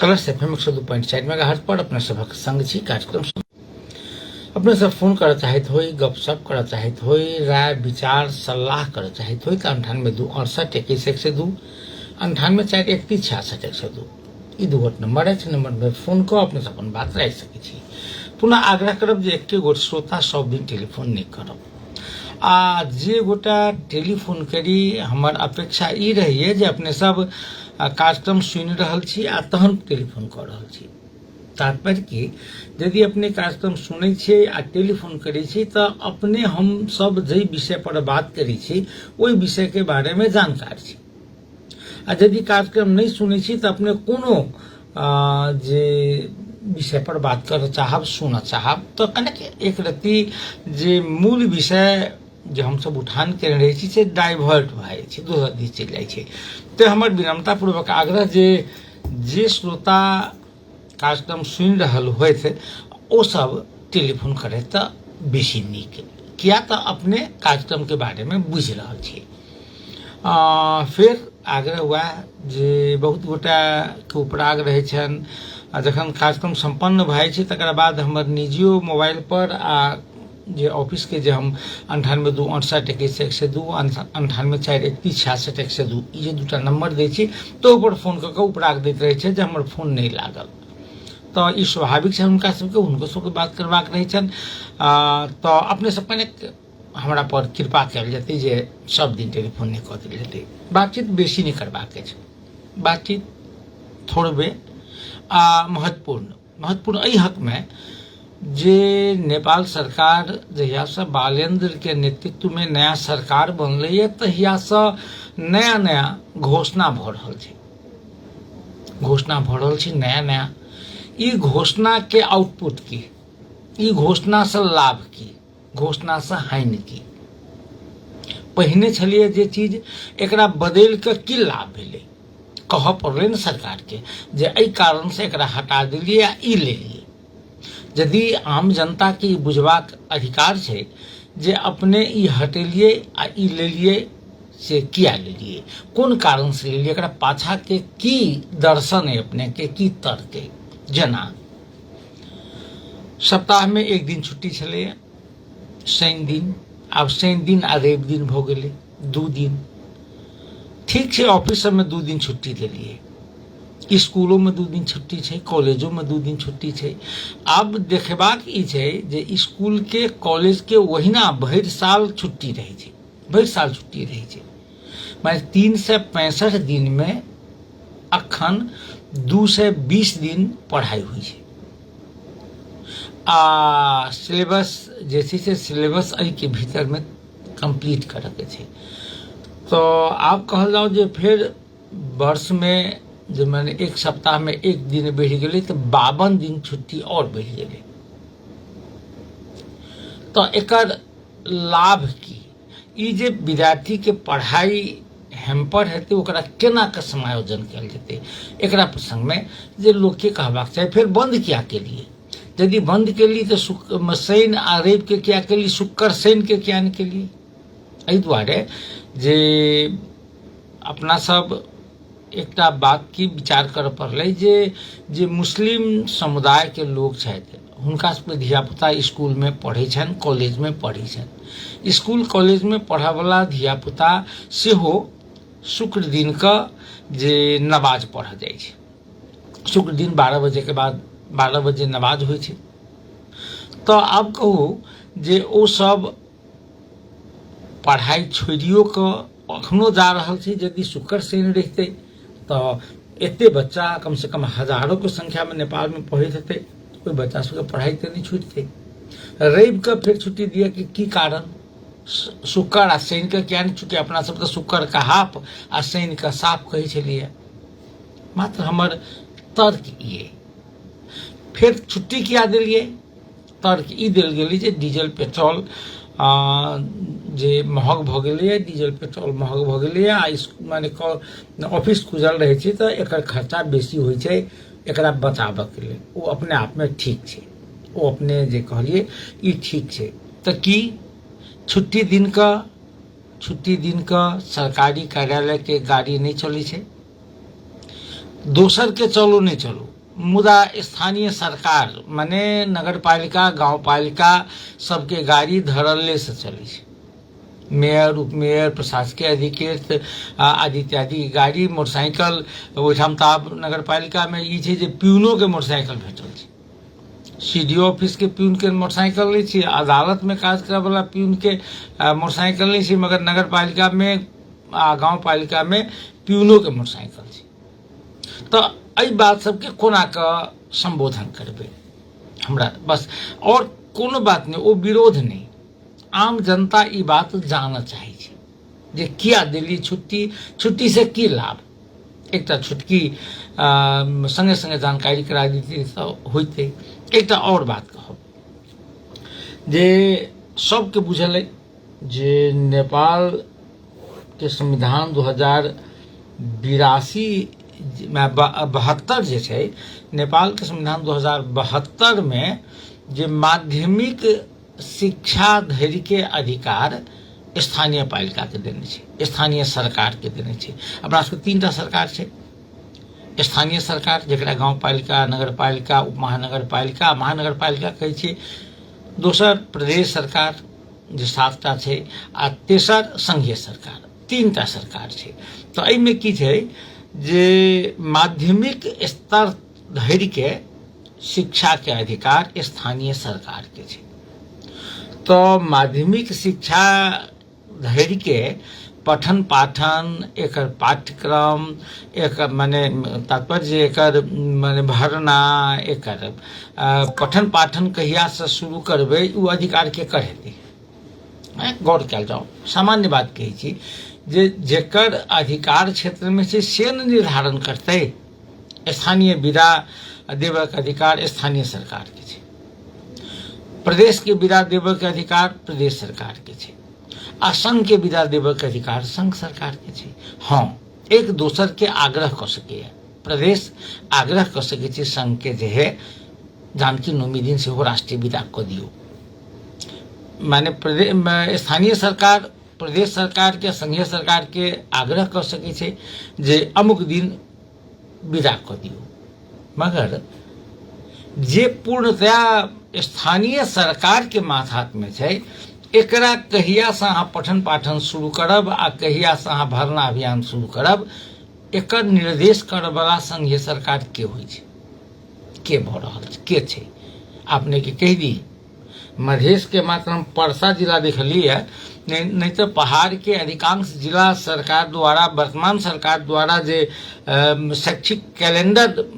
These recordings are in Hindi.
कलर्स FM 102.4 मेगाहर्ट्ज पर अपने सभक संग छी। कार्यक्रम अपने सब फोन करऽ चाहैत होई, गपशप करऽ चाहैत होई, राय विचार सलाह करऽ चाहैत होई तऽ 98 2 68 21 102 98 4 31 66 102 ई दूगोट नंबर है। नंबर में फोन कऽ अपने अपन बात राखि सकै छी। पुनः आग्रह करब जे एके गोट श्रोता सब दिन टेलीफोन नहीं करब। आ जे गोटा टेलीफोन करी हमर अपेक्षा ई रहिए जे अपने सब कार्यक्रम सुनि रहल छी आ तहन टेलीफोन कऽ रहल छी। तात्पर्य कि यदि अपने कार्यक्रम सुनै छियै आ टेलीफोन करै छी तऽ अपने हम सब जै विषय पर बात करै छी ओहि विषय के बारे में जानकार छी। आ यदि कार्यक्रम नहीं सुनै छी तऽ अपने कोनो जे विषय पर बात करऽ चाहब, सुनऽ चाहब तो कनेक एक रत्ती जे मूल विषय जे हम सब उठान केने रहै छी से डाइवर्ट भऽ जाइ छै, दोसर दिस चलि जाइ छै। तो हमर विनम्रता पूर्वक आग्रह जे श्रोता कार्यक्रम सुनि रहल होइत ओ सब टेलीफोन करे तऽ बेसी नीक, किया तऽ अपने कार्यक्रम के बारे में बुझि रहल छी। फिर आग्रह हुआ जे बहुत गोटा के उपराग रहे छन जखन कार्यक्रम संपन्न भए छै तकर बाद हमर निजियो मोबाइल पर आ जे ऑफिस के जे हम 98 2 68 21 102 98 4 31 66 102 ई जे दूटा नंबर दै छी तो पर फोन कऽ के उपराग दैत रहे छै जे हमर फोन नहीं लागल। तो ई स्वाभाविक छै, हुनका सबके हुनको सबके बात करबाक रहै छन। तो अपने सब कने हमरा पर कृपा कयल जेतै जे सब दिन टेलीफोन नहीं कऽ देल जेतै। बातचीत बेसी नहीं करबाक छै, बातचीत थोड़बे महत्वपूर्ण एहि हक में जे नेपाल सरकार जहिया से बालेंद्र के नेतृत्व में नया सरकार बनले है तहिया से नया नया घोषणा भऽ रहल छै, नया ई घोषणा के आउटपुट की, ई घोषणा से लाभ की, घोषणा से हानि की। पहिने छलिए जे चीज एकरा बदल के की लाभ भेलै कहऽ पड़लै न सरकार के जे एहि कारण से एकरा हटा देलिए आ ई लेलिए। यदि आम जनता के ई बुझबाक अधिकार छै जे अपने ई हटेलिए आ ई लेलिए से किया लेलिए, कोन कारण से लेलिए, एकरा पाछा के की दर्शन है, अपने के की तर्क है। जेना सप्ताह में एक दिन छुट्टी छलै शनि दिन, आब शनि दिन आ रवि दिन भऽ गेलै 2 दिन। ठीक छै, ऑफिस में 2 दिन छुट्टी देलिए, स्कूलों में 2 दिन छुट्टी छै, कॉलेजों में 2 दिन छुट्टी छै। अब देखबाक ई छै जे स्कूल के कॉलेज के ओहिना भरि साल छुट्टी रहै छै, भरि साल छुट्टी रहै छै। माने 365 दिन में अखन 220 दिन पढ़ाई हुई छै। आ सिलेबस जे छै से सिलेबस एहि के भीतर में कंप्लीट करऽ के छै। तो आप कहल जाओ जे फिर वर्ष में जे मैंने एक सप्ताह में एक दिन बढ़ि गेलै तो 52 दिन छुट्टी और बढ़ि गेलै। तो एकर लाभ की, ई जे विद्यार्थी के पढ़ाई हेम्पर हेतै ओकरा केना के समायोजन कयल जेतै, एकरा प्रसंग में जे लोग के कहबाक चाही। फिर बंद किया केलिए, यदि बंद केली तो शनि आ रवि के किया केली, शुक्र शनि के किया नहीं केली। एहि दुआरे जे अपना सब एकटा बात की विचार करऽ पड़लै जे मुस्लिम समुदाय के लोग छथि हुनका सबके धियापुता स्कूल में पढ़ै छनि, कॉलेज में पढ़ै छनि। स्कूल कॉलेज में पढ़ऽ वाला धियापुता सेहो शुक्र दिन का जे नमाज पढ़ऽ जाइ छै। शुक्र दिन 12 बजे के बाद 12 बजे नमाज होइ छै। तो आब कहू जे ओ सब पढ़ाई छोड़ियो कऽ अखनो जा रहल छै। यदि शुक्र शनि रहितै तो एते बच्चा कम से कम हजारों के संख्या में नेपाल में पढ़ैत हेतै, कोई बच्चा सबके पढ़ाई तऽ नहीं छूटतै। रवि के फिर छुट्टी दिए के की कारण, शुक्र आ शनि के किया नहीं छुट्टी, अपना सब तो शुक्र का हाफ आ शनि का साफ कहै छलिए। मात्र हमर तर्क ये फिर छुट्टी किया दिलिए, तर्क ई देल गेलै जे डीजल पेट्रोल जे महग भऽ गेलै, डीजल पेट्रोल महग भऽ गेलै आ माने ऑफिस खुजल रहै छै तऽ एकर खर्चा बेसी होइ छै, एकरा बचाबऽ के लेल ओ अपने आप में ठीक छै। ओ अपने जे कहलिए ई ठीक छै। तऽ की छुट्टी दिन का सरकारी कार्यालय के गाड़ी नहीं चलै छै, दोसर के चलो नहीं चलो, मुदा स्थानीय सरकार माने नगरपालिका गांवपालिका सबके गाड़ी धरल्ले से चले छै। मेयर उपमेयर प्रशासकीय अधिकृत आदि इत्यादि गाड़ी मोटरसाइकिल ओहिठाम तऽ आब नगरपालिका में ई छै जे प्यूनो के मोटरसाइकिल भेटल छै। सीडीओ ऑफिस के प्यून के मोटरसाइकिल नहीं छी, अदालत में काज करे वाला प्यून के मोटरसाइकिल नहीं छी, मगर नगरपालिका में गाँव पालिका में प्यूनो के मोटरसाइकिल छी। तो एहि बात सबके कोना के संबोधन करबे हमरा बस, और कोनो बात नहीं, ओ विरोध नहीं। आम जनता ई बात जानना चाहे छै जे किया दिल्ली छुट्टी से की लाभ। एक छुटकी संगे संगे जानकारी करा दी होते। एक और बात कहब जे सबके बुझल है जे नेपाल के संविधान 2082 जे छै, नेपाल के संविधान 2072 में जे माध्यमिक शिक्षा धरि के अधिकार स्थानीय पालिका के देने छै, स्थानीय सरकार के देने छै। अपना सबके 3टा सरकार छै, स्थानीय सरकार जकरा गाँव पालिका, नगर पालिका, उपमहानगर पालिका, महानगर पालिका कहै छै। दोसर प्रदेश सरकार जे 7टा छै, आ तेसर संघीय सरकार, 3टा सरकार छै। तो एहिमे की छै जे माध्यमिक स्तर धरि के शिक्षा के अधिकार स्थानीय सरकार के छै। तो माध्यमिक शिक्षा धरि के पठन पाठन, एकर पाठ्यक्रम, एकर माने तात्पर्य एकर माने भरना, एकर पठन पाठन कहिया से शुरू करबे, उ अधिकार के हेतै। गौर कयल जाओ, सामान्य बात कहै छी जे जेकर अधिकार क्षेत्र में छै से न निर्धारण करतै। स्थानीय विदा देबक अधिकार स्थानीय सरकार के छै, प्रदेश के विदा देबक अधिकार प्रदेश सरकार के छै, आ संघ के विदा देबक अधिकार संघ सरकार के छै। हाँ, एक दोसर के आग्रह कर सके, प्रदेश आग्रह कर सके छै संघ के जे है जानकी नवमी दिन से हो राष्ट्रीय विदा क दियो। माने स्थानीय सरकार प्रदेश सरकार के संघीय सरकार के आग्रह कर सके छै जे अमुक दिन विदा क दियो, मगर जे पूर्णतया स्थानीय सरकार के माथा में छै, एकरा कहिया से अहाँ पठन पाठन शुरू करब आ कहिया से अहाँ भरना अभियान शुरू करब, एकर निर्देश करय वाला संघीय सरकार के होइ छै, के भ रहल छै, के छै। आपने के कह दी मधेश के मात्र हम परसा जिला देखलिए, नहीं तो पहाड़ के अधिकांश जिला सरकार द्वारा, वर्तमान सरकार द्वारा जे शैक्षिक कैलेंडर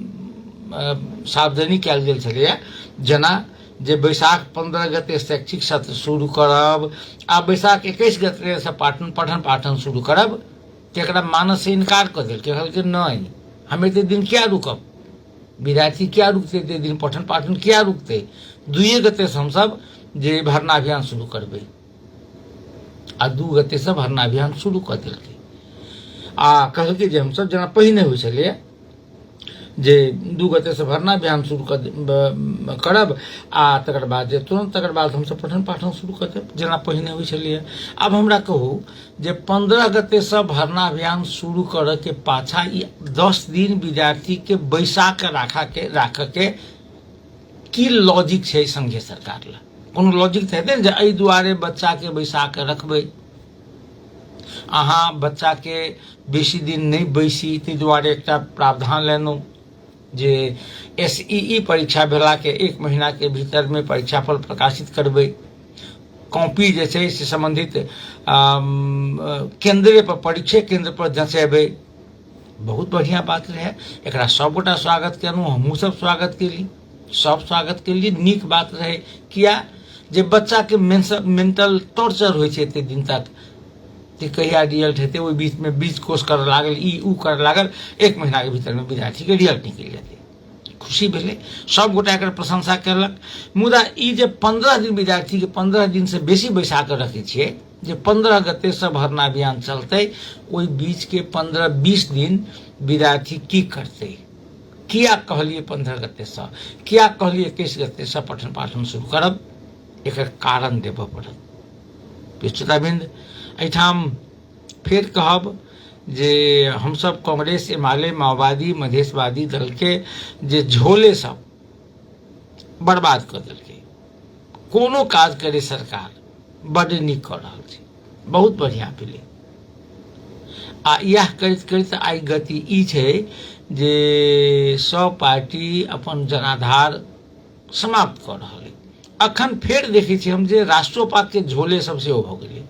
सार्वजनिक कयल गेल छलैया, जेना जे बैसाख 15 गते शैक्षिक सत्र शुरू करब आ बैसाख 21 गते से पठन पाठन शुरू करब, तेकरा मानस से इनकार कर दिल, कहलकै नहीं हम एते दिन क्या रुकब, विद्यार्थी क्या रुकते एते दिन, पठन पाठन क्या रुकते, 2 गते से हम सब जे भरना अभियान शुरू करबे, आ 2 गते से भरना अभियान शुरू कर दिलकै। आ कहलकै जे हम सब जेना पहिने होइ छलै जे 2 गते से भरना अभियान शुरू करब आ तकर बाद जे तुरंत तकर बाद हम सब पठन पाठन शुरू कर देब जेना पहिने होइ छलै। अब हमरा कहू जे 15 गते से भरना अभियान शुरू करऽ के पाछा ई 10 दिन विद्यार्थी के बैसा के राख के की लॉजिक छै संघीय सरकार ला? कोनो लॉजिक तऽ हेतै ने जे एहि दुआरे बच्चा के बैसा के रखबै, अहाँ बच्चा के बेसी दिन नहीं बैसी ताहि दुआरे एकटा प्रावधान लेलहुँ जे SEE परीक्षा भेला के 1 महीना के भीतर में परीक्षा फल प्रकाशित करबै, कॉपी जे छै से संबंधित केंद्र पर परीक्षे केंद्र पर जँचेबै। बहुत बढ़िया बात रहे, एकरा सब गोटा स्वागत केलहुँ, हमहूँ सब स्वागत केली, सब स्वागत केलिए, नीक बात रहे। किया जे बच्चा के मेंटल टॉर्चर होइ छै एते दिन तक, कि कहिया रिजल्ट हेतै, ओहि बीच में बीच कोर्स करऽ लागल, ई उ करऽ लागल, 1 महीना के भीतर में विद्यार्थी के रिजल्ट निकलि जेतै। खुशी भेलै, सब गोटा एकर प्रशंसा केलक। मुदा ई जे 15 दिन विद्यार्थी के 15 दिन से बेसी बैसा के रखै छियै, जे 15 गते से भरना अभियान चलतै, ओहि बीच के 15-20 दिन विद्यार्थी की करतै? किया कहलिए 15 गते से, किया कहलिए 21 गते से पठन पाठन शुरू करब? एकर कारण देबऽ पड़त। पिछताबिंद एहिठाम फेर कहब जे हम सब कांग्रेस एमाले माओवादी मधेशवादी दल के जे झोले सब बर्बाद कर देलकै, कोनो काज करे सरकार बड़ नीक कर रहल छै, बहुत बढ़िया भेलै। आ यह करैत करैत आई गति ई छै जे सब पार्टी अपन जनाधार समाप्त कर रहल है। अखन फेर देखै छी हम जे राष्ट्रोपात के झोले सब सेहो भऽ गेलै,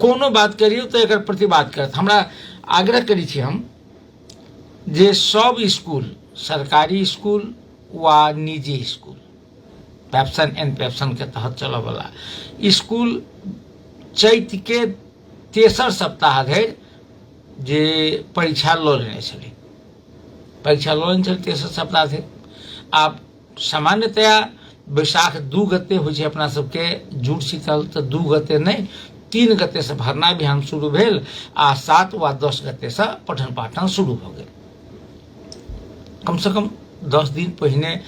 कोनो बात करियौ तऽ एकर प्रतिवाद करत। हमरा आग्रह करै छी हम जे सब स्कूल, सरकारी स्कूल वा निजी स्कूल, पेप्सन एंड पेप्सन के तहत चलऽ वाला स्कूल चैत के तेसर सप्ताह धरि जे परीक्षा लऽ लेने छलै, तेसर सप्ताह धरि। आब सामान्यतया बैसाख 2 गते होइ छै अपना सबके जुड़ शीतल, तऽ 2 गते नहीं 3 गते से भरना अभियान शुरू भेल आ 7 वा 10 गते से पठन पाठन शुरू भऽ गेल, कम से कम 10 दिन पहिने।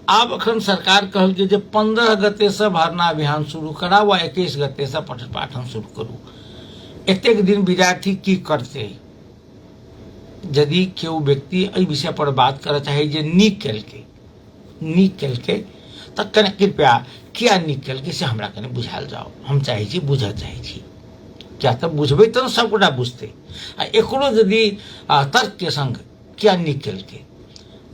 आब अखन सरकार कहलकै जे 15 गते से भरना अभियान शुरू कराउ वा 21 गते से पठन पाठन शुरू करू। एतेक दिन विद्यार्थी की करते? यदि केओ व्यक्ति एहि विषय पर बात करऽ चाहे जे नीक केलकै तऽ कने कृपया किया नीक केलकै से हमरा कने बुझायल जाओ। हम चाहै छी बुझऽ चाहै छी, क्या तऽ बुझबै तऽ सबगोटा बुझतै। आ एकरो यदि तर्क के संग किया नीक केलकै,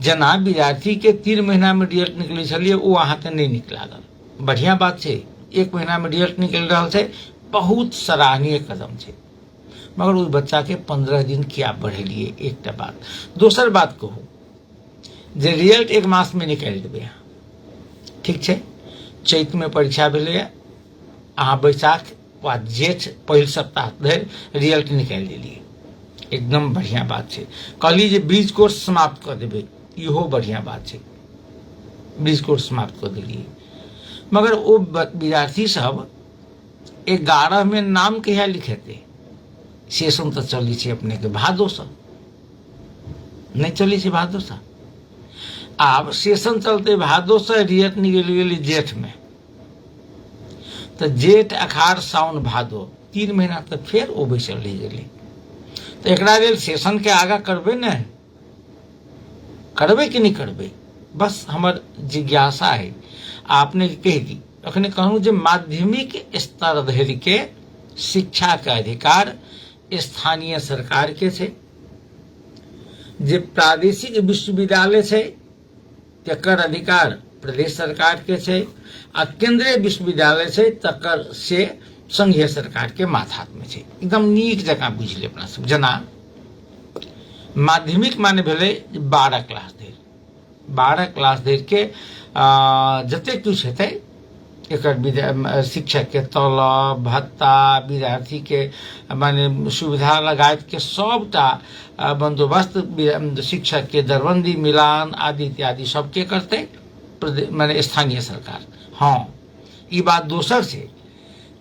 जेना विद्यार्थी के 3 महीना में रिजल्ट निकलै छलिए ओ अहाँके नहीं नीक लागल, बढ़िया बात छै। 1 महीना में रिजल्ट निकल रहल छै, बहुत सराहनीय कदम छै, मगर उस बच्चा के 15 दिन किया बढ़ेलिए? एकटा बात। दोसर बात कहू जे रिजल्ट 1 मास में निकालि देबै, ठीक छै, चैत में परीक्षा भेलै, अहाँ बैसाख वा जेठ पहिल सप्ताह धरि रिजल्ट निकालि देलिए, एकदम बढ़िया बात छै। कहली जे ब्रिज कोर्स समाप्त कर देबै, इहो बढ़िया बात छै, ब्रिज कोर्स समाप्त कर देलिए, मगर ओ विद्यार्थी सब 11 में नाम कहिया लिखेते? सेशन तऽ चलै छै अपने के भादो से, नहीं चलै छै भादो से। आब सेशन चलते भादो से, रिजल्ट निकलि गेलै जेठ में, तऽ जेठ अखाड़ साउन भादो 3 महीना तऽ फेर ओ बैसल रहि गेलै। तऽ एकरा लेल सेशन के आगा करबै ने, करबै कि नहीं करबै? बस हमर जिज्ञासा है। आपने कह दी, अखने कहूँ जे माध्यमिक स्तर धरि के शिक्षा के अधिकार स्थानीय सरकार के छै, जे प्रादेशिक विश्वविद्यालय छै तकर अधिकार प्रदेश सरकार के छै, आ केंद्रीय विश्वविद्यालय छै तकर से संघीय सरकार के माथा में छै। एकदम नीक जकाँ बुझ ले अपना सब। जेना माध्यमिक माने भेलै 12 क्लास धरि, 12 क्लास धरि के जते कुछ हेतै एकर शिक्षक के तलब भत्ता, विद्यार्थी के माने सुविधा लगायत के सबटा बंदोबस्त शिक्षक के दरबंदी मिलान आदि इत्यादि सबके करते माने स्थानीय सरकार। हाँ, ई बात दोसर छै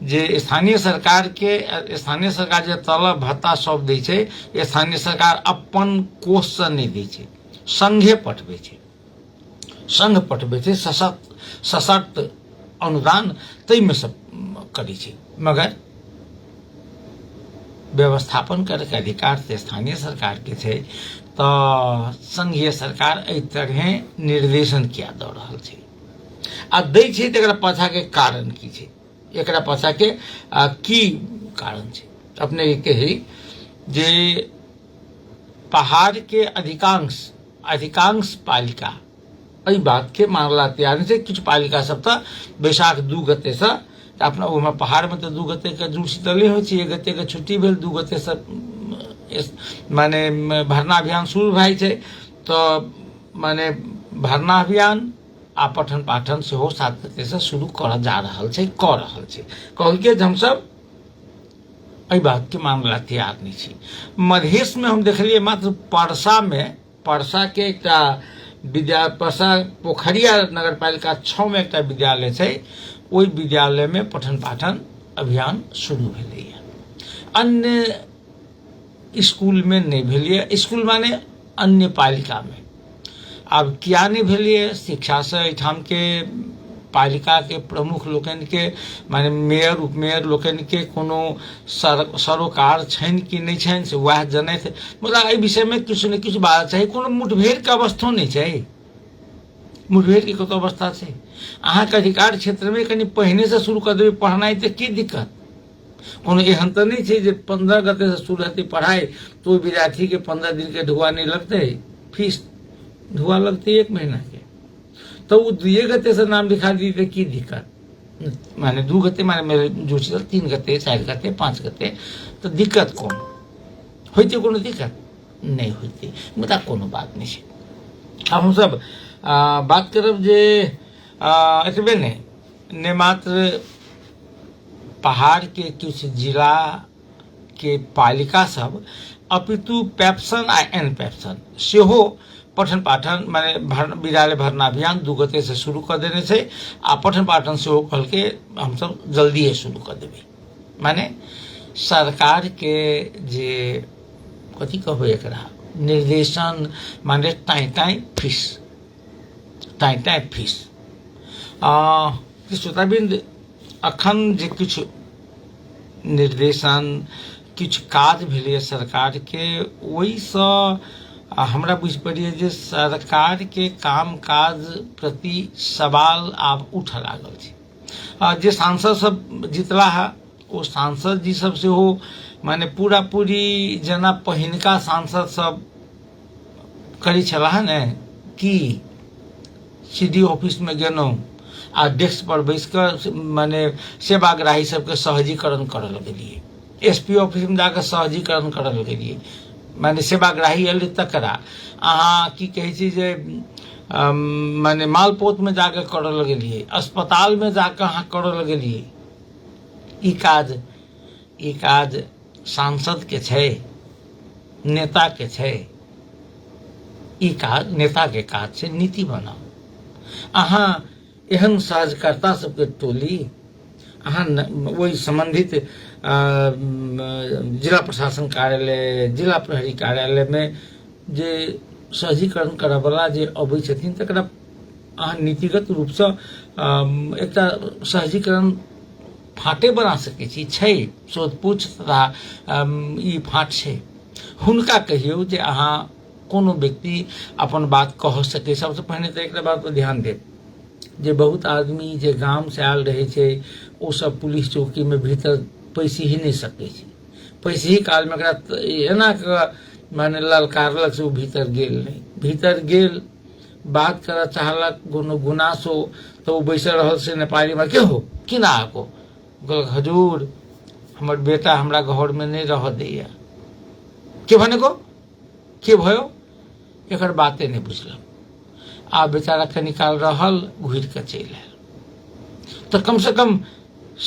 जे स्थानीय सरकार जे तलब भत्ता सब दै छै, स्थानीय सरकार अपन कोष से नहीं दै छै, संघे पठबै छै, संघ पठबै छै, सशक्त अनुदान तै में सब करै छै, मगर व्यवस्थापन करे के अधिकार तऽ स्थानीय सरकार के छै। तऽ संघीय सरकार एहि तरह निर्देशन किया दऽ रहल छै आ दै छै, तऽ एकरा पाछा के कारण की छै, एकरा पाछा के की कारण छै? अपने कही जे पहाड़ के अधिकांश पालिका एहि बात के मानला तैयार छै। किछु पालिका सब तऽ बैसाख 2 गते से अपना ओहिमे पहाड़ में तऽ 2 गते के जुड़ शीतले होइ छै, 1 गते के छुट्टी भेल, 2 गते से माने भरना अभियान शुरू भए छै। तऽ माने भरना अभियान आ पठन पाठन सेहो 7 गते से शुरू करऽ जा रहल छै, कहलकै जे हमसब एहि बात के मामला तैयार नहीं छी। मधेश में हम देखलिए मात्र परसा के एकटा परसा पोखरिया नगर पालिका 6 में एकटा विद्यालय छै, ओहि विद्यालय में पठन पाठन अभियान शुरू भेलैए, अन्य स्कूल में नहीं भेलिए। स्कूल माने अन्य पालिका में। आब किया नहीं भेलिए? शिक्षा से एहिठाम के पालिका के प्रमुख लोकन के माने मेयर उपमेयर लोकन के कोनो सरोकार छन कि नहीं छन से वह जनैत मतलब एहि विषय में किछु ने किछु बात चाही कोनो मुठभेड़ के अवस्था नहीं छै मुठभेड़ के कतो अवस्था छै अहाँ के अधिकार क्षेत्र में कनी पहिने से शुरू कर देबै पढ़नाई त की दिक्कत कोनो एहन तो नहीं छै जे 15 गते से शुरू हेतै पढ़ाई तो विद्यार्थी के 15 दिन के ढुआ नहीं लगते फीस ढुआ लगते 1 महीना के तो वो 2 गते से नाम लिखा दी तो की दिक्कत माने 2 गते माने मेरे जो 3 गते 4 गते 5 गते तो दिक्कत कौन होती कोनो दिक्कत नहीं होती मुदा कोनो बात नहीं है अब हम सब बात करब जे एतबे ने मात्र पहाड़ के कुछ जिला के पालिका सब अपितु पेप्सन आ एन पेप्सन सेहो पठन पाठन माने विद्यालय भरना अभियान 2 गते से शुरू कर देने से आ पठन पाठन सेहो कल के हम सब जल्दी शुरू कर देवे माने सरकार के जे कथी कहबो एकरा निर्देशन माने टाई फीस श्रोताबिंद अखन जे कुछ निर्देशन कुछ काज भेलै सरकार के ओहि सँ हमरा बुझ पड़िए जे सरकार के काम काज प्रति सवाल आब उठ लागल छै जे सांसद सब जितला है ओ सांसद जी सब से हो माने पूरा पूरी जना पहिनका सांसद सब करी छला ने कि सीडी ऑफिस में गेलहुँ आ डेस्क पर बैस कर माने सेवाग्राही सबके सहजीकरण करल गेलिए एसपी ऑफिस में जाकर सहजीकरण करल गेलिए माने सेवाग्राही अल तकरा अहाँ की कहे छी जे माने मालपोत में जाकर करल गेलिए अस्पताल में जाकर अहाँ करल गेलिए ई काज सांसद के छै नेता के छै ई काज नेता के काज छै नीति बनाओ अहाँ एहन सहजकर्ता सबके टोली अहाँ वही संबंधित जिला प्रशासन कार्यालय जिला प्रहरी कार्यालय में जे सहजीकरण करय वाला जे अबै छथिन तकरा अहाँ नीतिगत रूप से एकटा सहजीकरण फाटे बना सकै छी छै शोधपूछ तथा ई फाट छै हुनका कहियो जे अहाँ कोनो व्यक्ति अपन बात कह सके सबसे पहले तो एक बात पर ध्यान दे जे बहुत आदमी जे गांव से आयल रहे छै ओ सब पुलिस चौकी में भीतर पैसी ही नहीं सके छै पैसी ही काल में एना माने ललकारलक से भीतर गेल नहीं भीतर गेल बात कर चाहलक कोनो गुनासो तो वो बैसल रहल से नेपाली में के हो कि ना को हजूर हमर बेटा हमरा घर में नहीं रह दैया के भने को के भयो एकर बाते नहीं बुझल आ बेचारा कनिकाल रहल घुर के चल आयल तो कम से कम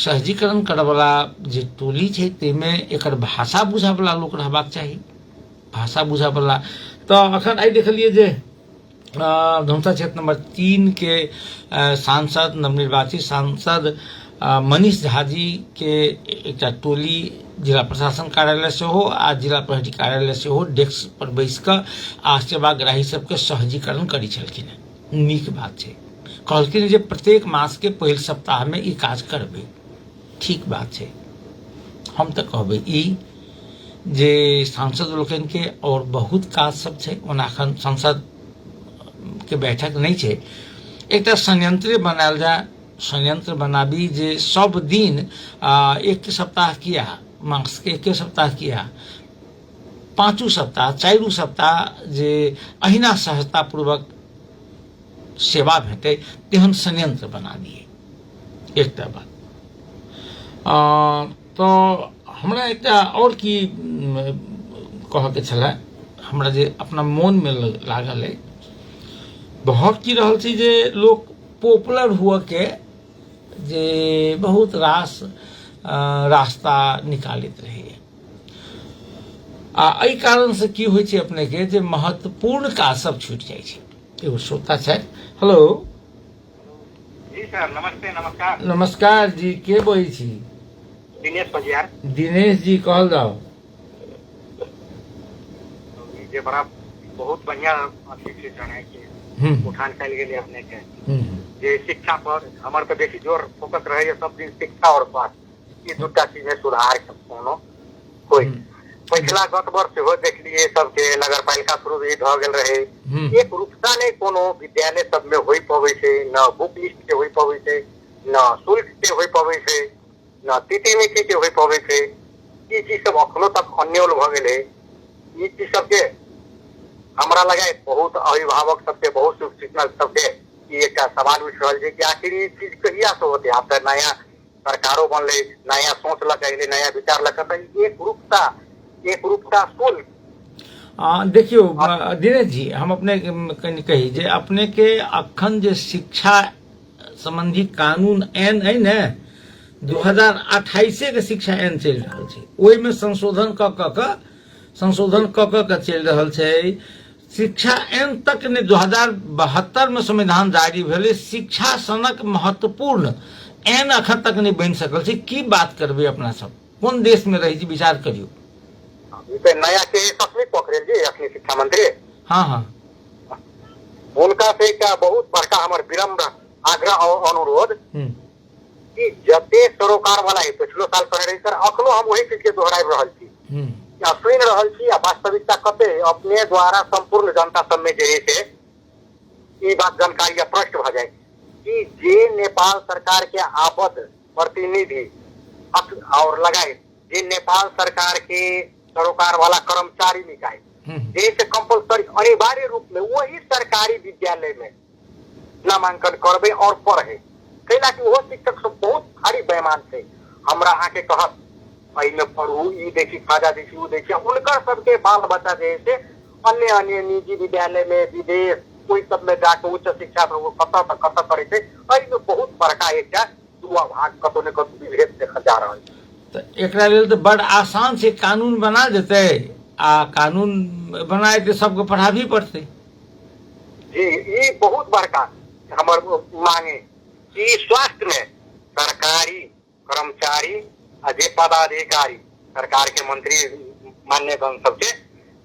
सहजीकरण करे वाला जे टोली छै तेमे एकर भाषा बुझा वाला लोक रहबाक चाही भाषा बुझा वाला तो अखन आई देखलिए जे धनुषा क्षेत्र नंबर 3 के सांसद नवनिर्वाचित सांसद मनीष झा जी के एक टोली जिला प्रशासन कार्यालय से हो आ जिला प्रहरी कार्यालय से हो डेस्क पर बैस कर आ सेवाग्राही सबके सहजीकरण करी छलखिन नीक बात छै कहलखिन जे प्रत्येक मास के पहिल सप्ताह में ई काज करबे ठीक बात छै हम तो कहबे ई जे सांसद लोकन के और बहुत काज सब छै ओना अखन संसद के बैठक नहीं छै एकटा संयंत्र बनायल जाए संयंत्र बनाबी जे सब दिन एक सप्ताह किया मास के एक सप्ताह किया 5 सप्ताह 4 सप्ताह जे अहिना सहजता पूर्वक सेवा भेटे तेहन संयंत्र बना दिए एकटा बात तो हमरा एकटा और की कह के छला हमरा जे अपना मन में लागल है बहुत की रहल छी जे लोग पॉपुलर हुआ के जे बहुत रास रास्ता निकालित रहे एहि कारण से की होय छै अपने के जे महत्वपूर्ण काज सब छूट जाय छै एगो श्रोता छै हेलो जी सर नमस्ते नमस्कार नमस्कार जी के बोलै छी दिनेश बजियार दिनेश जी कहल जाओ जे बड़ा बहुत बढ़िया अथी छै जाने कि उठान कल गेलै अपने के जे शिक्षा पर हमार तो बेसी जोर फोकस रहे सब दिन शिक्षा और स्वास्थ्य ई दूटा चीज में सुधार कोनो होई। पिछला गत वर्ष हो देखलिए सबके नगर पालिका शुरू भी भ गेल रहे, एक रूपता ने कोनो विद्यालय सब में होई पवे छे, न बुक लिस्ट के होई पवे छे, न शुल्क के होई पवे छे, न तिथिमिति के होई पवे छे। ई चीज सब अखनो तक अन्यल भ गेले। ई चीज सबके हमरा लगा बहुत अभिभावक सबके बहुत शिक्षक सबके ई एक सवाल उठ रहल है कि आखिर ये चीज कहिया से होते। आप तो नया सरकारों बनले, नया सोच लगे, नया विचार लगे, एक रूपता शुल्क। देखियो दिनेश जी, हम अपने कही जे अपने के अखन जे शिक्षा संबंधी कानून एन है ने 2028 के शिक्षा एन चल रहा है, ओहि में संशोधन क चल रहा है। शिक्षा एन तक ने 2072 में संविधान जारी भेले, शिक्षा सनक महत्वपूर्ण एन अखन तक नहीं बन सकल छै। की बात करबे अपना सब, कौन देश में रही विचार करियो। नया के सस्मित पोखरेल जी अपने शिक्षा मंत्री, हाँ उनका से क्या बहुत बड़का हमार विनम्र आग्रह और अनुरोध कि जते सरोकार वाला है पिछलो साल करे रही सर, अखनो हम वही चीज के दोहराई रहल छी, सुन रहल छी। वास्तविकता कते अपने द्वारा संपूर्ण जनता सब में जे है ई बात जानकारी प्रश्न भ जाए कि जे नेपाल सरकार के आपद प्रतिनिधि और लगाए जे नेपाल सरकार के सरोकार वाला कर्मचारी निकाय जैसे कंपलसरी अनिवार्य रूप में वही सरकारी विद्यालय में नामांकन करबे और पढ़े, कैला कि वो शिक्षक सब बहुत भारी बेईमान थे। हमरा आके कहत में पढ़ू, ई देखी फायदा देखी, वो देखिए उनका सबके बाल बच्चा जैसे अन्य निजी विद्यालय में विदेश कोई सब में जाके उच्च शिक्षा कत करे थे। में बहुत बड़का एक दुआ भाग कतो ने कतो विभेद देखा जा रहा है। तो एकरा लेल तो बड़ आसान से कानून बना देते, आ कानून बनाए तो सबको पढ़ा भी पड़ते जी। ये बहुत बड़का हमार मांगे कि स्वास्थ्य में सरकारी कर्मचारी जे पदाधिकारी सरकार के मंत्री मान्यगण सबके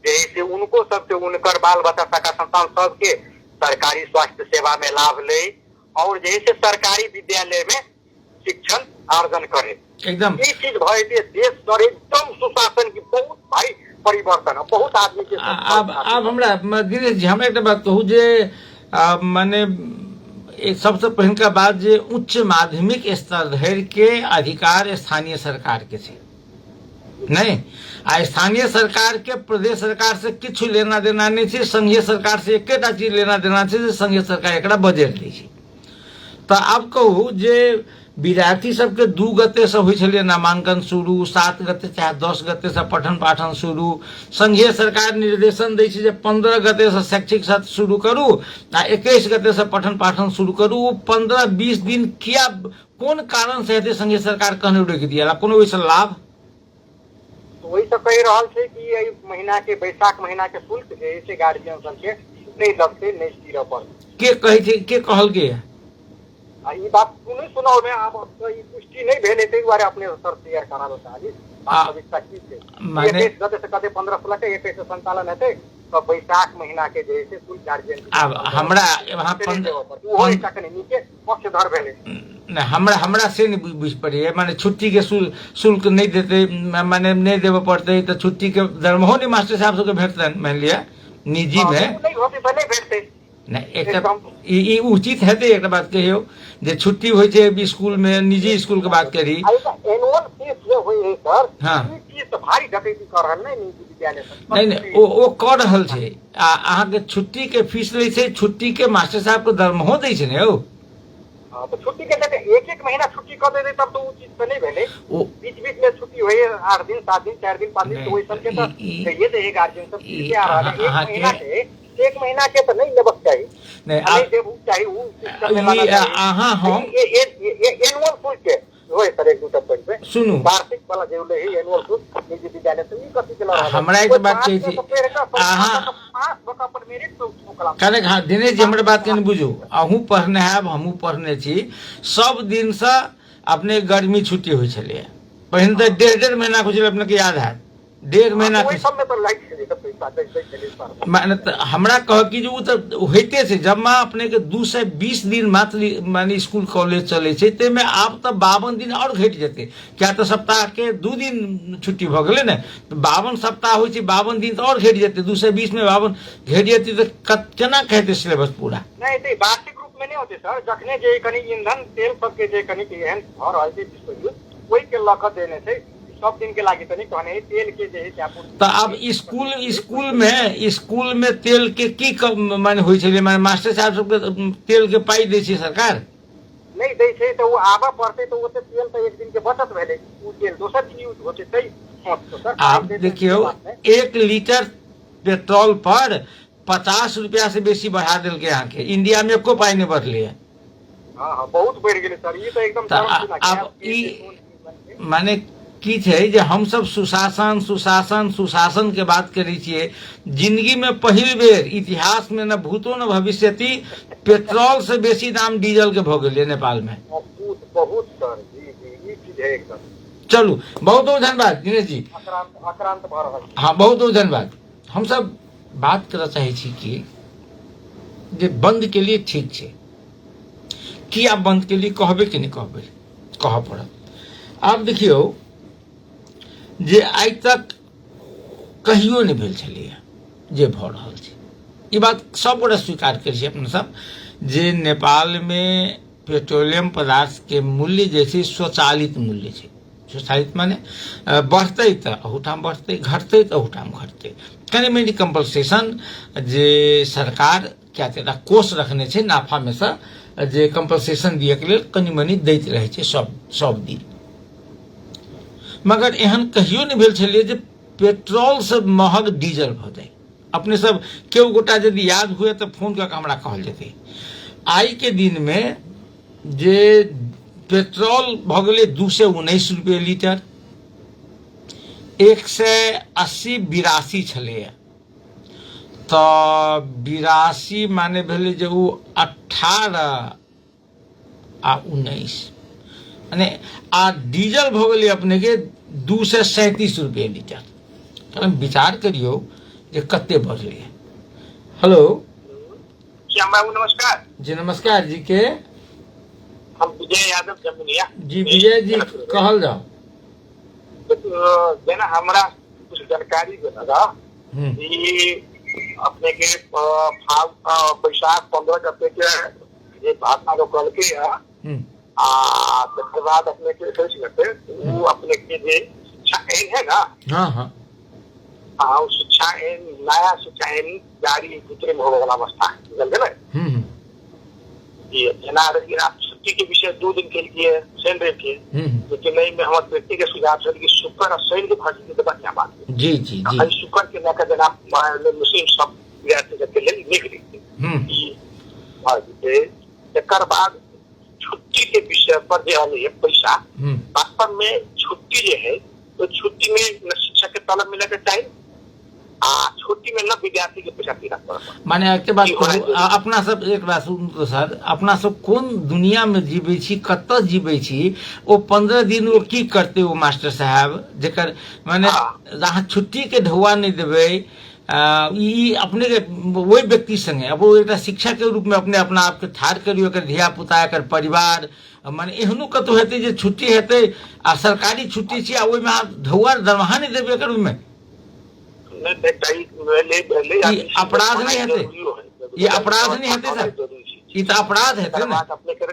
जैसे उनको सबके उनकर बाल बच्चा सका संतान सबके सरकारी स्वास्थ्य सेवा में लाभ ले और जैसे सरकारी विद्यालय में शिक्षण आर्जन करे। एकदम ये चीज भय देश पर एकदम सुशासन की बहुत भारी परिवर्तन है। बहुत आदमी के अब हमरा दिनेश जी हम एक बात कहूँ जे माने एक सबसे पहिलका बात जे उच्च माध्यमिक स्तर धरि के अधिकार स्थानीय सरकार के छे, नहीं आ स्थानीय सरकार के प्रदेश सरकार से किछु लेना देना नहीं छे। संघीय सरकार से एकेटा चीज लेना देना छे जे संघीय सरकार एकरा बजट दै छे। तो अब कहू जे विद्यार्थी सबके 2 गते से होइ छलै नामांकन शुरू, 7 गते चाहे 10 गते से पठन पाठन शुरू। संघीय सरकार निर्देशन दै छै जे 15 गते से शैक्षिक सत्र शुरू करू आ 21 गते से पठन पाठन शुरू करू। 15-20 दिन किया कोन कारण से हेतै संघीय सरकार कहने रोक दिया, कोनो ओइसे लाभ? वही सब कह रहा है कि यही महीना के बैसाख महीना के शुल्क जैसे गार्जियन सबके नहीं लगते नहीं सिर पर के कहे थे, के कहल के ये बात सुने सुनाओ में आप पुष्टि नहीं भेले थे बारे अपने सर तैयार करा लो चालीस वास्तविकता की थे माने गते से कते 15-16 के एपे से संचालन हेते तो बैसाख महीना के जैसे कुल गार्जियन अब हमरा वहां वो तकने नीचे पक्षधर भेले न हमरा से नहीं बुझ पड़ी है। माने छुट्टी के शुल्क नहीं देते, माने नहीं देवे पड़ते तो छुट्टी के दरमहो नहीं मास्टर साहब सबके भेटतन। मान लिया निजी में नहीं होते तो नहीं भेटते नहीं। एक उचित हेतै एक बात कहियो जे छुट्टी होइ छै स्कूल में, निजी स्कूल के बात करी एनुअल फीस जो होई है सर, हां फीस तो भारी डकैती कर रहल नहीं निजी विद्यालय नहीं ओ कर रहल छै। अहाँ के छुट्टी के फीस लै छै, छुट्टी के मास्टर साहब के दरमहो दै छै ने ओ। तो छुट्टी के देते एक महीना छुट्टी कर देते तब तो वो चीज तो नहीं भेले। बीच में छुट्टी हुई 8 दिन 7 दिन 4 दिन 5 दिन तो वही सब के तो ये तो गार्जियन सब चीज आ रहा है। एक महीना के तो नहीं लेबक चाहिए नहीं देबू चाहिए वो सिस्टम में लाना चाहिए। हां हम ये एनुअल शुल्क के होय सर एक दूसरा पॉइंट पे सुनु वार्षिक वाला जो है एनुअल शुल्क निजी विद्यालय से ई कथि के ला हमरा एक बात कहि छी अहां पास बका पर मेरिट तो कला कने हां दिनेश जी हमर बात के बुझू। अहू पढ़ने हैब हमहू पढ़ने छी। सब दिन से अपने गर्मी छुट्टी होय छले, पहिने तो 1.5 महीना हो छले, अपने के याद है 1.5 महीना वही सब में तो लाइट से तो पैसा जैसे चले सर माने हमरा कह कि जो तो होते से जब माँ अपने के 220 दिन मात्र माने स्कूल कॉलेज चले छे ते में आप तो 52 दिन और घट जेते क्या तो सप्ताह के 2 दिन छुट्टी भ गेले ने तो 52 सप्ताह होई छे 52 दिन तो और घट जेते 220 में 52 घट जेते तो केना कहते सिलेबस पूरा नहीं तो वार्षिक रूप में नहीं होते सर जखने जे कनी ईंधन तेल सबके जे कनी एहन भर रहल छै विश्व वही के लख देने छै सब दिन के लागे तो नहीं कहने तेल के जे है तो अब स्कूल में तेल के की माने होई छले माने मास्टर साहब सबके तेल के पाई दै छै सरकार नहीं दै छै तो वो आबा पड़ते तो वो तेल तो एक दिन के बचत भेले वो तेल दोसर चीज यूज होते तई तो सर आप देखियो 1 लीटर पेट्रोल पर 50 रुपया से बेसी बढ़ा दिल के यहाँ के इंडिया में एको पाई नहीं बढ़ले है हाँ बहुत बढ़ गेले सर ये तो एकदम अब माने की छै जे हम सब सुशासन के बात करै छियै जिंदगी में पहिल बेर इतिहास में न भूतो न भविष्यति पेट्रोल से बेसी दाम डीजल के भ गेलै नेपाल में बहुत सर जी ये चीज है एकदम चलू बहुत बहुत धन्यवाद दिनेश जी आक्रांत भ रहल हाँ बहुत बहुत धन्यवाद हम सब बात करना चाहे छी कि जे बंद के लिए ठीक छै कि आप बंद के लिए कहबे कि नहीं कहबे कह पड़त आप देखियो जे आइ तक कहियो नहीं भेल छलैया जे भ रहल छै ई बात सब गोटे स्वीकार करै छी अपने सब जे नेपाल में पेट्रोलियम पदार्थ के मूल्य जे छै स्वचालित मूल्य छै स्वचालित माने बढ़ते तो अहूठाम बढ़ते घटते तो अहूठाम घटते कनी मनी कंपनसेशन जे सरकार क्या तेरा कोष रखने छै नाफा में से जे कंपनसेशन दिए के लिए कनी मनी दैत रहे छै सब दिन मगर एहन कहियो नहीं भेल छलिए जे पेट्रोल से महग डीजल भ जाए अपने सब केओ गोटा यदि याद हुए तो फोन करके हमरा कहल जेतै आई के दिन में जे पेट्रोल भ गेलै 219 रुपये लीटर 180-82 छलैया तो 82 माने भेलै जे उ 18 आ 19 माने आ डीजल भ गेलै अपने के 237 रुपये लीटर तहन विचार करियो जे कते बढ़लै हेलो श्याम बाबू नमस्कार जी नमस्कार जी के हम विजय यादव जमुनिया जी विजय जी कहल जाओ देना हमरा कुछ जानकारी देना ई अपने के बैसाख 15 गते के जे भाषा रोकल के तकर बाद अपने के वो अपने के जे शिक्षा आइन है ना हाँ हाँ हाँ शिक्षा आइन नया शिक्षा आइन जारी भीतर में होने वाला अवस्था है समझे ना ये जना आप छुट्टी के विषय 2 दिन के लिए सेंड रखिए लेकिन नहीं में हमारे व्यक्ति के सुझाव से कि शुक्र और शनि के फांसी के बाद क्या बात है जी जी जी शुक्र के लेकर जना मुस्लिम सब विद्यार्थी के लिए लिख दी तकर बाद छुट्टी के विषय पर जो है पैसा वास्तव में छुट्टी जो है तो छुट्टी में न शिक्षा के तलब मिले के चाहिए छुट्टी में न विद्यार्थी के पैसा देना पड़ता माने एक बात अपना सब एक बात सुन तो सर अपना सब कौन दुनिया में जीवे छी कत जीवे छी वो 15 दिन वो की करते वो मास्टर साहब जेकर माने जहाँ छुट्टी के ढौआ नहीं देवे ई अपने के वही व्यक्ति संगे अब वो एक शिक्षा के रूप में अपने अपना आप के ठाड़ करियो कर धिया पुता कर परिवार माने एहनो कतो हेते जे छुट्टी हेते आ सरकारी छुट्टी छी आ ओइ में आप ढौआ दरमाहा नहीं देबे कर में अपराध नहीं हेते ये अपराध नहीं हेते सर ये तो अपराध हेते ना अपने कर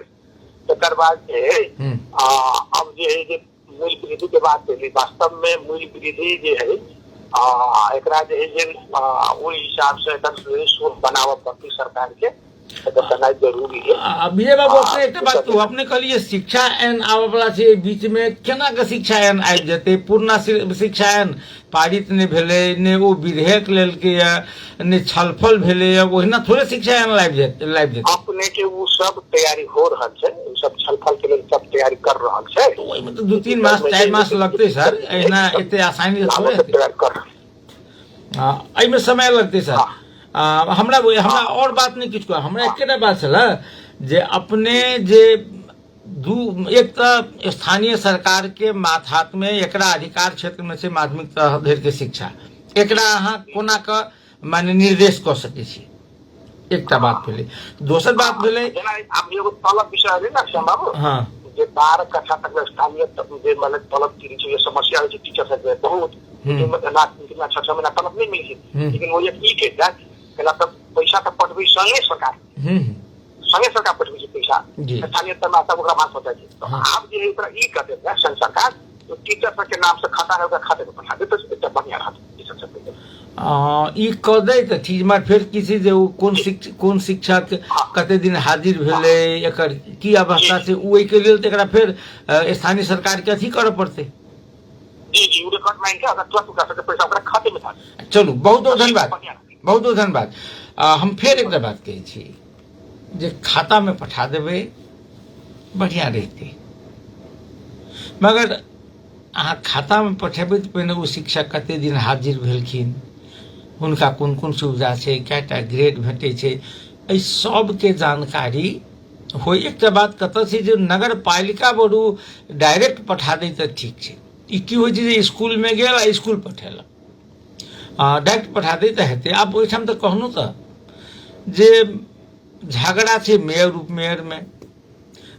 तकर बाद अब जे है जे मूल्य वृद्धि के बात करी वास्तव में मूल्य वृद्धि जे है एकरा जे है जे ओइ हिसाब से एकर सोच बनावत पड़ती सरकार के करना जरूरी है अब ये बाबू अपने एक बात तो अपने कहलिए शिक्षा आइन आवे वाला छै बीच में केना के शिक्षा आइन आबि जेतै पूर्ण शिक्षा आइन पारित नहीं भेले ने वो विधेयक लेल के ने छलफल भेले ओहिना थोड़े शिक्षा आइन लाइव जेतै अपने के वो सब तैयारी हो रहल छै सब छलफल के लेल सब तैयारी कर रहल छै तो ओहि में तो 2-3 मास 4 मास लगते सर एना एते आसानी से थोड़े तैयार कर एहि में समय लगते सर हमरा और बात नहीं किछु हमरा एकेटा बात छला जे अपने जे एक तो स्थानीय सरकार के माथात में एकरा अधिकार क्षेत्र में से माध्यमिक तह धरि के शिक्षा एकरा अहाँ कोना के माने निर्देश कर सकै छी। एकटा बात भेलै। दोसर बात भेलै जेना आब एगो तलब विषय है ना श्याम बाबू, हाँ जे 12 कक्षा तक स्थानीय जे मतलब तलब की छै, ये समस्या है टीचर सब बहुत कितना 6 महीना तलब नहीं मिली, लेकिन वो एक ई के केला तब पैसा तक पटबी संगे सरकार पटबी छै पैसा स्थानीय तब सब ओकरा बात होता है। तो आप जे एकरा ई कर दे संघ सरकार तो टीचर सब के नाम से खाता है, ओकरा खाते में पठा दे तो एकटा बढ़िया रहत टीचर सब के। ई कऽ दै तऽ ठीक, मगर फेर किसी जे कोन शिक्षक कते दिन हाजिर भेलै, एकर की अवस्था छै, ओहि के लेल तऽ एकरा फेर स्थानीय सरकार के अथी करऽ पड़तै। जी रिकॉर्ड मांग के अगर तुरंत उठा सके पैसा ओकरा खाते में था। चलू बहुत बहुत धन्यवाद, बहुत बहुत धन्यवाद। हम फेर एकटा बात कहै छी जे खाता में पठा देबै बढ़िया रहतै, मगर अहाँ खाता में पठेबै तऽ पहिने ओ शिक्षक कते दिन हाजिर भेलखिन, हुनका कोन कोन सुविधा छै, कएटा ग्रेड भेटै छै, एहि सबके जानकारी हो। एकटा बात कतऽ छै जे नगर पालिका बरू डायरेक्ट पठा दै तऽ ठीक छै। ई की होइ छै जे स्कूल में गेल आ स्कूल पठेलक, डायरेक्ट पठा दै तऽ हेतै। आब ओहिठाम तऽ कहलहुँ तऽ जे झगड़ा छै मेयर उपमेयर में,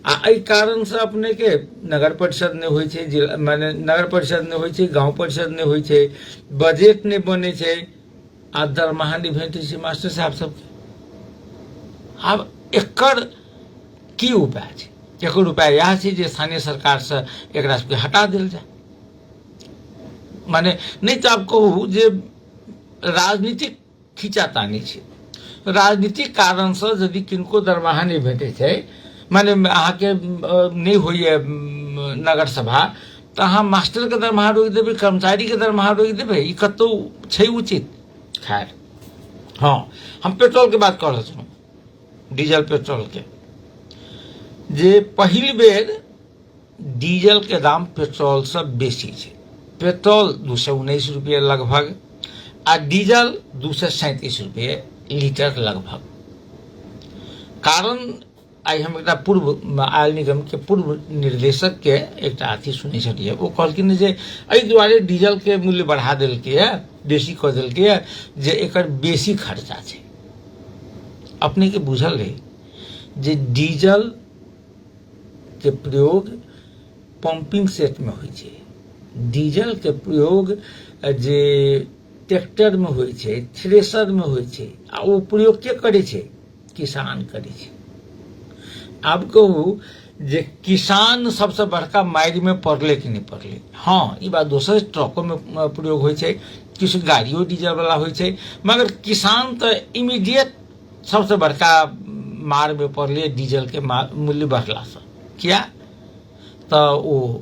आ एहि कारण से अपने के नगर परिषद नहीं होइ छै, जिला माने नगर परिषद नहीं होइ छै, गाँव परिषद नहीं होइ छै, बजट नहीं बने छै, आ दरमाहा नहीं भेटै छै मास्टर साहब सबके। आब एकर की उपाय छै? एकर उपाय इएह छै जे स्थानीय सरकार से एकरा सबके हटा देल जाय। माने नहीं तो आब कहू जे राजनीतिक खींचातानी छै, राजनीतिक कारण से यदि किनको दरमाहा नहीं भेटै छै, माने अहाँके नहीं होइए नगर सभा, तो अहाँ मास्टर के दरमाहा रोकि देबै, कर्मचारी के दरमाहा रोकि देबै, ई कतौ छै उचित? खैर हाँ, हम पेट्रोल के बात कर रहल छलहुँ, डीजल पेट्रोल के, जे पहिल बेर डीजल के दाम पेट्रोल से बेसी छै। पेट्रोल 219 रुपये लगभग, आ डीजल 237 रुपये लीटर लगभग। कारण आई हम एक पूर्व आयल निगम के पूर्व निर्देशक के एक अथी सुने छलिए, वो कहलखिन जे एहि दुआरे डीजल के मूल्य बढ़ा देलकै है, बेसी कऽ देलकै है जे एकर बेसी खर्चा छै। अपने के बुझल है जे डीजल के प्रयोग पंपिंग सेट में होइ छै, डीजल के प्रयोग जे ट्रैक्टर में होइ छै, थ्रेसर में होइ छै, आ ओ प्रयोग के करे छै? किसान करे छै। आब कहू जे किसान सबसे बड़का मारि में पड़ले कि नहीं पड़ले? हाँ, ई बात दोसर, ट्रकों में प्रयोग होइ छै, किछु गाड़ियों डीजल वाला होइ छै, मगर किसान तो इमीडिएट सबसे बड़का मार में पड़ले डीजल के मूल्य बढ़ला से। किया? तो ओ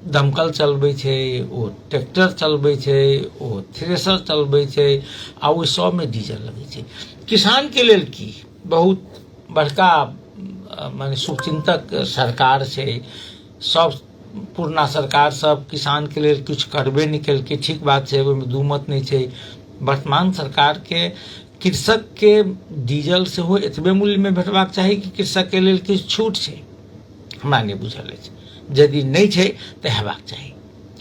दमकल चलबै छै, ओ ट्रैक्टर चलबै छै, ओ थ्रेसर चलबै छै, आ ओहि सब में डीजल लगै छै। किसान के लेल की बहुत बड़का माने शुभचिंतक सरकार छै, सब पुरना सरकार सब किसान के लेल कुछ करबे नहीं केलकै, ठीक बात छै, ओहिमे दू मत नहीं छै। वर्तमान सरकार के कृषक के डीजल सेहो एतबे मूल्य में भेटबाक चाही कि कृषक के लेल किछु छूट छै? हमरा नहीं बुझल अछि। यदि नहीं छै तऽ हेबाक चाही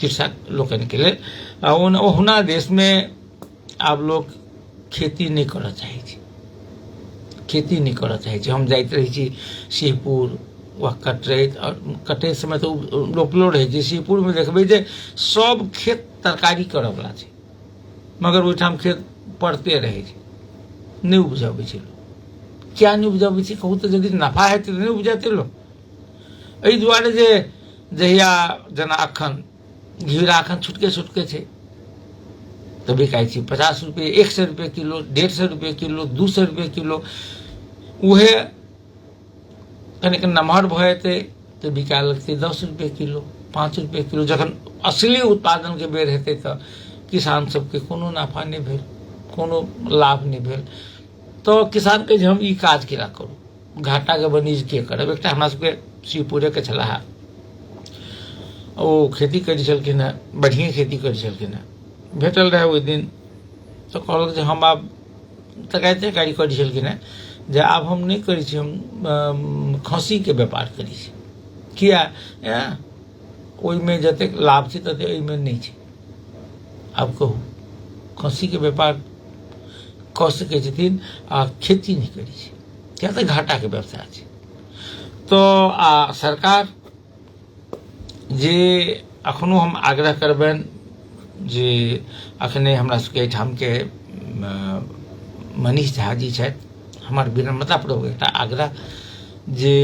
कृषक लोकनि के लेल। ओहुना देश में आब लोग खेती नहीं करऽ चाहै छै, खेती नहीं करऽ चाहै छै। हम जाइत रहै छी शिवपुर वा कटरैत, और कटरैत समय तो रोपलो रहै छै, शिवपुर में देखबै जे सब खेत तरकारी करऽ वाला छै, मगर ओहिठाम खेत पड़ते रहै छै, नहीं उपजबै छै लोग। क्या नहीं उपजबै छै कहू तऽ? यदि नफा हेतै तऽ नहीं उपजेतै लोग। एहि दुआरे जे जहिया जेना अखन घिउरा अखन छुटके छै, तऽ बिकाइ छै 50 रुपये, 100 रुपये किलो, 150 रुपये किलो, 200 रुपये किलो। उहे कनिक नमहर भऽ जेतै तऽ बिकाय लगतै 10 रुपये किलो, 5 रुपये किलो। जखन असली उत्पादन के बेर हेतै तऽ किसान सबके कोनो नफा नहीं भेल, कोनो लाभ नहीं भेल। तो किसान के जे हम ई काज केना करू, घाटा के बनीज के करब? एकटा हमरा सबके शिवपुरे के छलाह, ओ खेती करै छलखिन हेँ, बढ़िए खेती करै छलखिन हेँ, भेटल रहे ओहि दिन, तो कहलक जे हम आब तकाइते कारी करै छलखिन हेँ जे आब हम नहीं करै छी, हम खस्सी के व्यापार करै छी। किया ओहिमे जतेक लाभ छै तते एहिमे नहि छै। आब कहू खस्सी के व्यापार कऽ सकै छथिन आ खेती नहि करै छै, किया तऽ घाटा के व्यवसाय छै। तो सरकार जे अखनो हम आग्रह करबनि जे अखने हमरा सबके एहिठाम के मनीष झा जी छथि, हमर विनम्रतापूर्वक एकटा आग्रह जे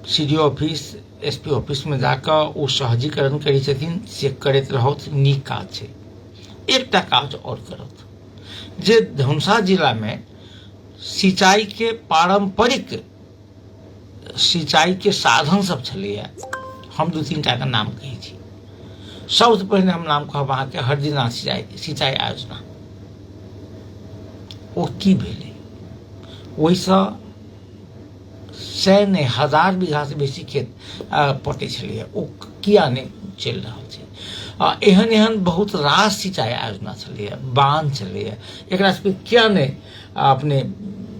सीडीओ ऑफिस एसपी ऑफिस में जाकर ओ सहजीकरण करै छथिन से करैत रहत, नीक काज छै। एकटा काज और करत जे धनुषा जिला में सिंचाई के पारंपरिक सिंचाई के साधन सब छलैया, हम 2-3 टा के नाम कहै छी। सबसे पहिने हम नाम कहब अहाँके हरदिना सिंचाई योजना। ओ की भेलै? ओहिसँ 100 नहि 1000 बीघा से बेसी खेत पटै छलैया, ओ किया नहि चलि रहल छै? एहन एहन बहुत रास सिंचाई योजना छलैया, बांध छलैया, एकरा सबके किया नहीं अपने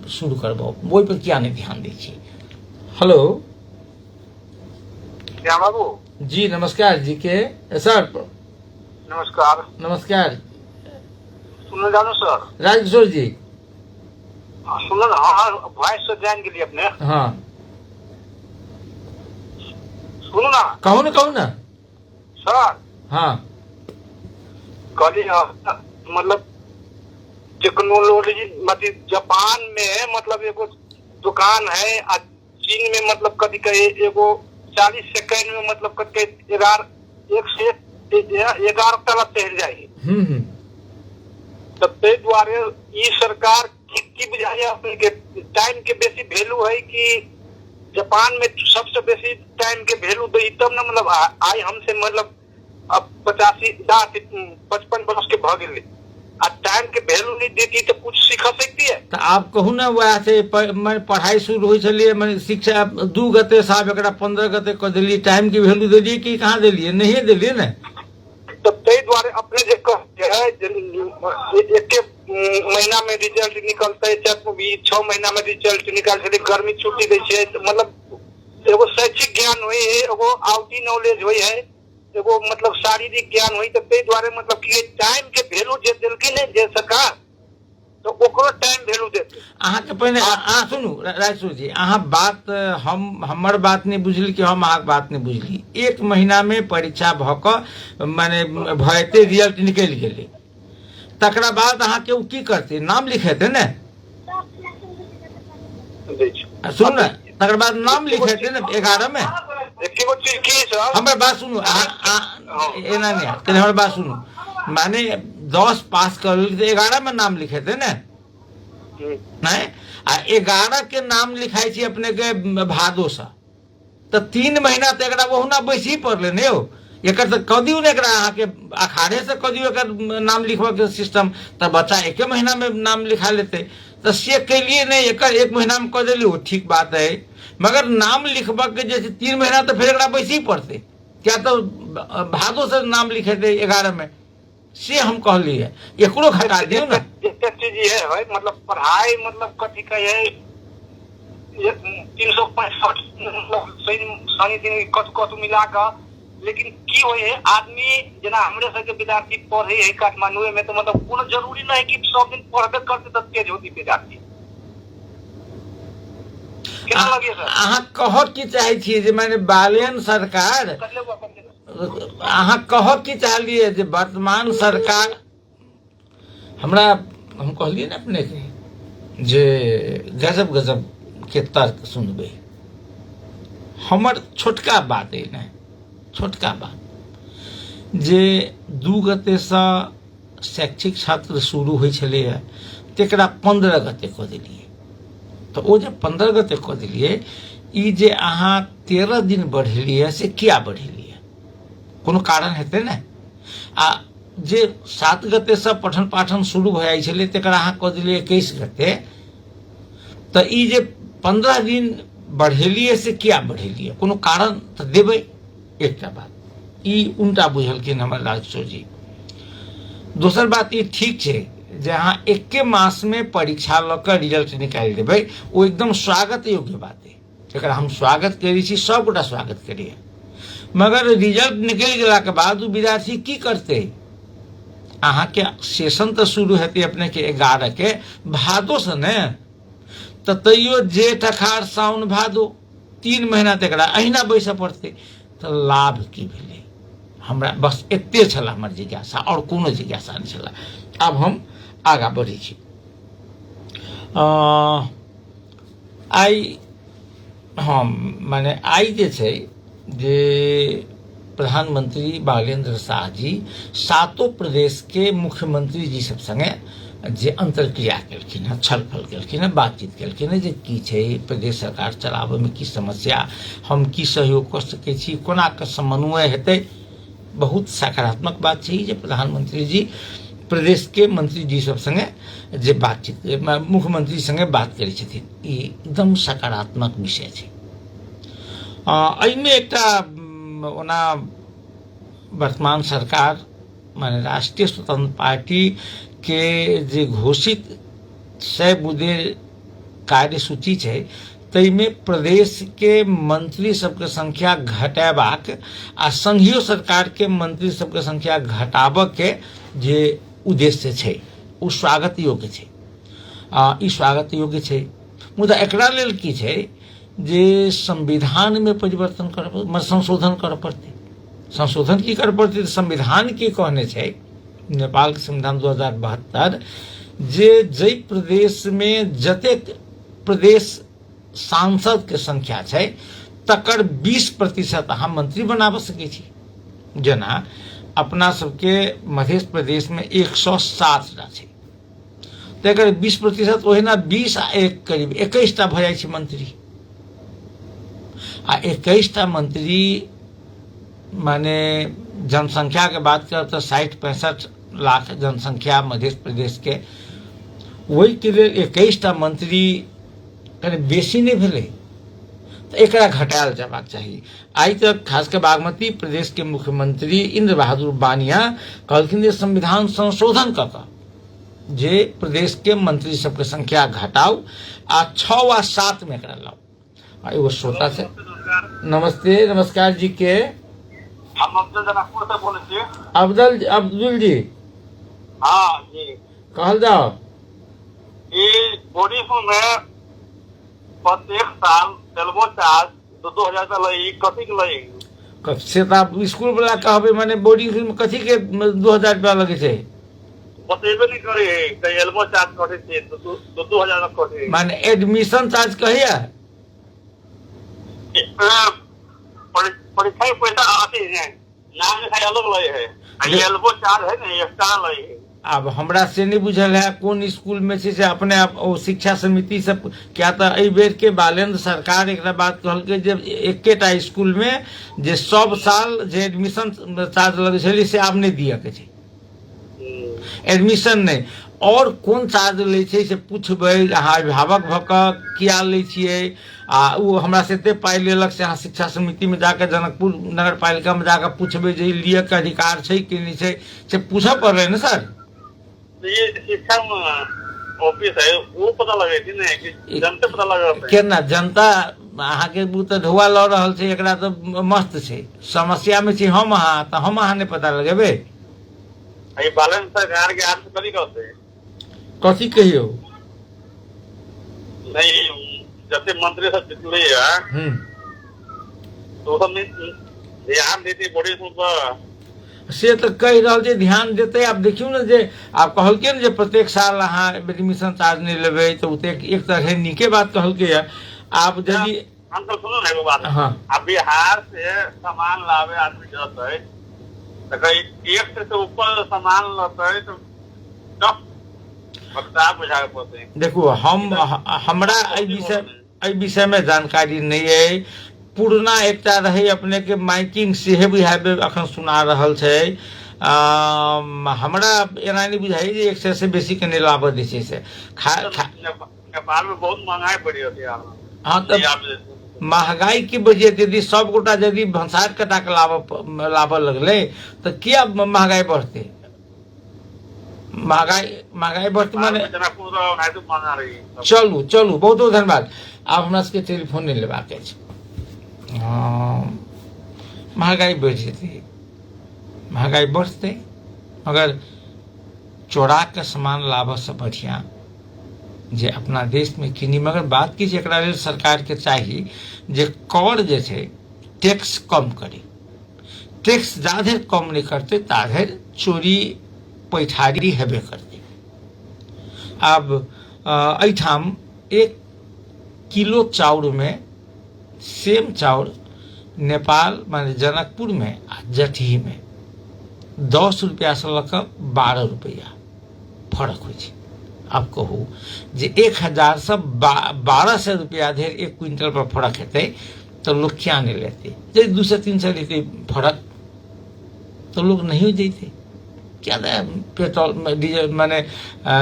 शुरू करबो, ओहि पर किया नहीं ध्यान दै छी? हेलो क्या बाबू जी, नमस्कार जी के सर। नमस्कार। नमस्कार सुनो जानो सर, राजकिशोर जी सुनो ना। हाँ, वॉइस से जान के लिए अपने। हाँ सुनो ना। कहू ना सर। हाँ कहली मतलब टेक्नोलॉजी मतलब जापान में मतलब एगो दुकान है, चीन में मतलब कभी कहे एगो 40 सेकंड में मतलब कभी 11 तलब चढ़ जाएगी। तब ते द्वारे ई सरकार की बुझाइए अपने के टाइम के बेसी वैल्यू है कि जापान में सबसे बेसी टाइम के वैल्यू दे, तब ना मतलब आई हमसे मतलब अब 55 वर्ष के भ गए आ टाइम के वैल्यू नहीं देती तो कुछ सीख सकती है। तो आप कहू ना वह से मैं पढ़ाई शुरू हो चलिए, मैं शिक्षा 2 गते साहब एक 15 गते कर दिलिए, टाइम की वैल्यू दिलिए कि कहाँ दिलिए? नहीं दिलिए ना। तो ते द्वारे अपने जो एक महीना में रिजल्ट निकलते, 6 महीना में रिजल्ट निकाल सकते, गर्मी छुट्टी दै छै, मतलब एगो शैक्षिक ज्ञान हुई है, एगो आउटी नॉलेज हुई है, एगो मतलब शारीरिक ज्ञान हुई। तो ते द्वारे मतलब कि टाइम के वैल्यू जे देलखिन है जे सरकार, तो ओकरो टाइम वैल्यू देते। अहाँ के पहले सुनू राजकिशोर जी, अहाँ बात हमर बात नहीं बुझली कि हम अहाँ बात नहीं बुझली। 1 महीना में परीक्षा भ क माने भयते रिजल्ट निकल गेलै, तकरा बाद अहाँ के की करते? नाम लिखेते ने, सुन ना, तकर बाद नाम लिखेते ने 11 में। हमारे बात सुनू, एना नहीं है, हमारे बात सुनू, माने 10 पास कर 11 में नाम लिखेते ने, नहीं? 11 के नाम लिखाई छी अपने के भादो से, तो 3 महीना तो एक बहुना बैसी पड़ले ने हो। एक कदियो ने के अखाड़े से कदियो एक नाम लिखवा के सिस्टम, तो बच्चा 1 महीना में नाम लिखा लेते, तो से के लिए नहीं एक 1 महीना में कर दिली, वो ठीक बात है। मगर नाम लिखवा के जैसे 3 महीना तो फिर एक बैसी पड़ते, क्या तो भादो से नाम लिखे थे 11 में, से हम कहलिए एकरो घटा दियो ना। चीज है मतलब पढ़ाई मतलब कथी का है 365 मतलब शनि दिन कथू मिला कर, लेकिन की होय है आदमी जना हमरे सबके विद्यार्थी पढ़े है काठमांडू में, तो मतलब कोनो जरूरी नहीं कि सब दिन पढ़बे करते तो तेज होती विद्यार्थी। केना लगे सर? अहाँ कह की चाहे छियै जे माने बालेन सरकार, अहाँ कह की चाहलिए जे वर्तमान सरकार हमरा हम कहलिए ना अपने के जे गजब गजब के तर्क सुनबे। हमर छोटका बात है ना, छोटका बात जे 2 गते से शैक्षिक छात्र शुरू होइ छलैया, तेकरा 15 गते कऽ देलिए। तो ओ जे 15 गते कऽ देलिए, ई जे अहाँ 13 दिन बढ़ेलिए से किया बढ़ेलिए? कोनो कारण हेतै ने। आ जे 7 गते से पठन पाठन शुरू भ जाइ छलै, तेकरा अहाँ कऽ देलिए 21 गते, तो ई जे 15 दिन बढ़ेलिए से किया बढ़ेलिए? कोनो कारण तो देबै। एकटा बात ई उल्टा बुझलखिन हमर राजकिशोर जी। दोसर बात ई ठीक छै जे अहाँ 1 मास में परीक्षा लऽ कऽ रिजल्ट निकालि देबै, ओ एकदम स्वागत योग्य बात है। एकरा हम स्वागत करी छी, सब गोटा स्वागत करिए, मगर रिजल्ट निकल गेला के बाद विद्यार्थी की करते? अहाँ के सेशन तो शुरू हेतै अपने के 11 के भादो से ने, तो तैयो जेठ अखाड़ साउन भादो 3 महीना तक अहिना बैस पड़ते, तो लाभ की भेलै? हमरा बस एते छला हमर जिज्ञासा, और कोनो जिज्ञासा नहीं छला। अब हम आगा बढ़ी छी। आई हम माने आई जे छै जे प्रधानमंत्री बालेंद्र शाह जी 7 प्रदेश के मुख्यमंत्री जी सब संगे जे अंतरक्रिया केलखिन है, छलफल केलखिन है, बातचीत केलखिन है जे की छै प्रदेश सरकार चलाबे में की समस्या, हम की सहयोग कर सकै छी, कोना के समन्वय हेतै। बहुत सकारात्मक बात छै जे प्रधानमंत्री जी प्रदेश के मंत्री जी सब संगे जे बातचीत मुख्यमंत्री संगे बात करै छथिन, ई एकदम सकारात्मक विषय छै। एहिमे एकटा ओना वर्तमान सरकार माने राष्ट्रीय स्वतंत्र पार्टी के जे घोषित 100 बुधे कार्यसूची छै, तैमे प्रदेश के मंत्री सबके संख्या घटेबाक आ संघीय सरकार के मंत्री सबके संख्या घटाबक के जे उद्देश्य छै, उ स्वागत योग्य छै। ई स्वागत योग्य छै, मुदा एकरा लेल की छै जे संविधान में परिवर्तन कर संशोधन कर पड़ते। संशोधन की कर पड़ते? संविधान की कहने छै, नेपाल के संविधान 2072 जे जै प्रदेश में जतेक प्रदेश सांसद के संख्या छै तकर 20% अहाँ मंत्री बनाब सकै छी। जेना अपना सबके मध्य प्रदेश में 107 टा छै, तकर 20% ओहिना 20 आ 1 करीब 21 टा भ जाइ छै मंत्री। आ 21 टा मंत्री माने जनसंख्या के बात करब तो 60-65 लाख जनसंख्या मध्य प्रदेश के, वही के लिए 21 टा मंत्री कने बेसी नहीं भेले, तो एकरा घटायल जबाक चाहिए। आई तक खास के बागमती प्रदेश के मुख्यमंत्री इंद्र बहादुर बानिया कहलखिन जे संविधान संशोधन क जे प्रदेश के मंत्री सबके संख्या घटाओ आ 6 वा 7 में एकरा लाओ। एगो श्रोता से नमस्ते, नमस्कार जी के हम अब्दुल जनकपुर से बोले छी। अब्दुल जी, हाँ जी, कहल जाओ। ये ओडिशा में प्रत्येक साल तेलबो चार्ज 2,000 रुपया लगी, कथी के लगी? से तो आप स्कूल वाला कहबे माने बोर्डिंग में कथी के 2,000 रुपया लगे छै? बतेबे नहीं करे, कहीं एल्बो चार्ज कटे छै 2,000 कटे, माने एडमिशन चार्ज कहिया परीक्षा पैसा आते हैं, नाम लिखाई अलग लगे है, एल्बो चार्ज है ना एक्स्ट्रा लगे है। अब हमरा से नहीं बुझल है कौन स्कूल में से अपने आप शिक्षा समिति सब, क्या तो एहि बेर के बालेंद्र सरकार एक बात कहलकै जे एकेटा स्कूल में जे सब साल जे एडमिशन चार्ज लगे छलै से आब नहीं दिए के छै, एडमिशन नहीं, और कोन चार्ज ले छै से पूछबै अहाँ अभिभावक भ क किया ले छियै, आ वो हमरा से एते पाई लेलक से अहाँ शिक्षा समिति में जाकर जनकपुर नगर पालिका में जाकर पूछबै जे लिए के अधिकार छै कि नहीं छै, से पूछा पड़लै ना सर। ये शिक्षा ऑफिस है, वो पता लगे थी ना कि जनता पता लगे केना जनता अहाँ के बू तो धुआ ल रहल छै, एकरा तो मस्त छै, समस्या में छी हम अहाँ, तो हम अहाँ नहीं पता लगेबे। ये बालन सरकार के हाथ से कभी कहते हैं कथी कहियो नहीं, जब से मंत्री सब जितने है तो सब ध्यान देते बड़े पर से तो कह रहा है ध्यान देते। आप देखियो ना जे आप कहलके ना जे प्रत्येक साल अहाँ एडमिशन चार्ज नहीं लेबे, तो एक तरह नीके बात कहलके है। आप यदि अंकल सुनो ना एगो बात, हाँ, अब बिहार से सामान लावे आदमी जाता है तो कहीं 1 से ऊपर सामान लाता है तो कब बता बुझा पड़ते हैं। देखो हमरा एहि विषय में जानकारी नहीं है। पूर्णा एकटा रहे अपने के माइकिंग से बुझाबे अखन सुना रहल छै, हमरा एना नहीं बुझाई जे 100 से बेसी के नहीं लाभ दै छै से नेपाल में बहुत महंगाई बढ़ी होती है। हाँ, तो महंगाई की वजह यदि सब गोटा यदि भंसार कटा के लाभ लगले तो क्या महंगाई बढ़ते? महंगाई बढ़ती माने चलू बहुत बहुत धन्यवाद। आब हमरा सबके टेलीफोन नहीं लेबाक अछि। महंगाई बढ़ जेतै, महंगाई बढ़तै, मगर चोरा के सामान लाभ से बढ़िया जे अपना देश में किनी। मगर बात की छै, एकरा लेल सरकार के चाही जे कर जे छै टैक्स कम करे। टैक्स जाधरि कम नहीं करते ताधरि चोरी पैठारी हेबे करते। अब एठाम 1 किलो चाउर में सेम चाउर नेपाल माने जनकपुर में आ जटही में 10 रुपया से लऽ 12 रुपया फर्क होइ छै। अब कहू जे 1000 से 1200 रुपया धरि 1 क्विंटल पर फर्क हेतै तो लोग क्या नहीं लेते। यदि 200-300 लेते फर्क तो लोग नहीं देते। क्या पेट्रोल डीजल माने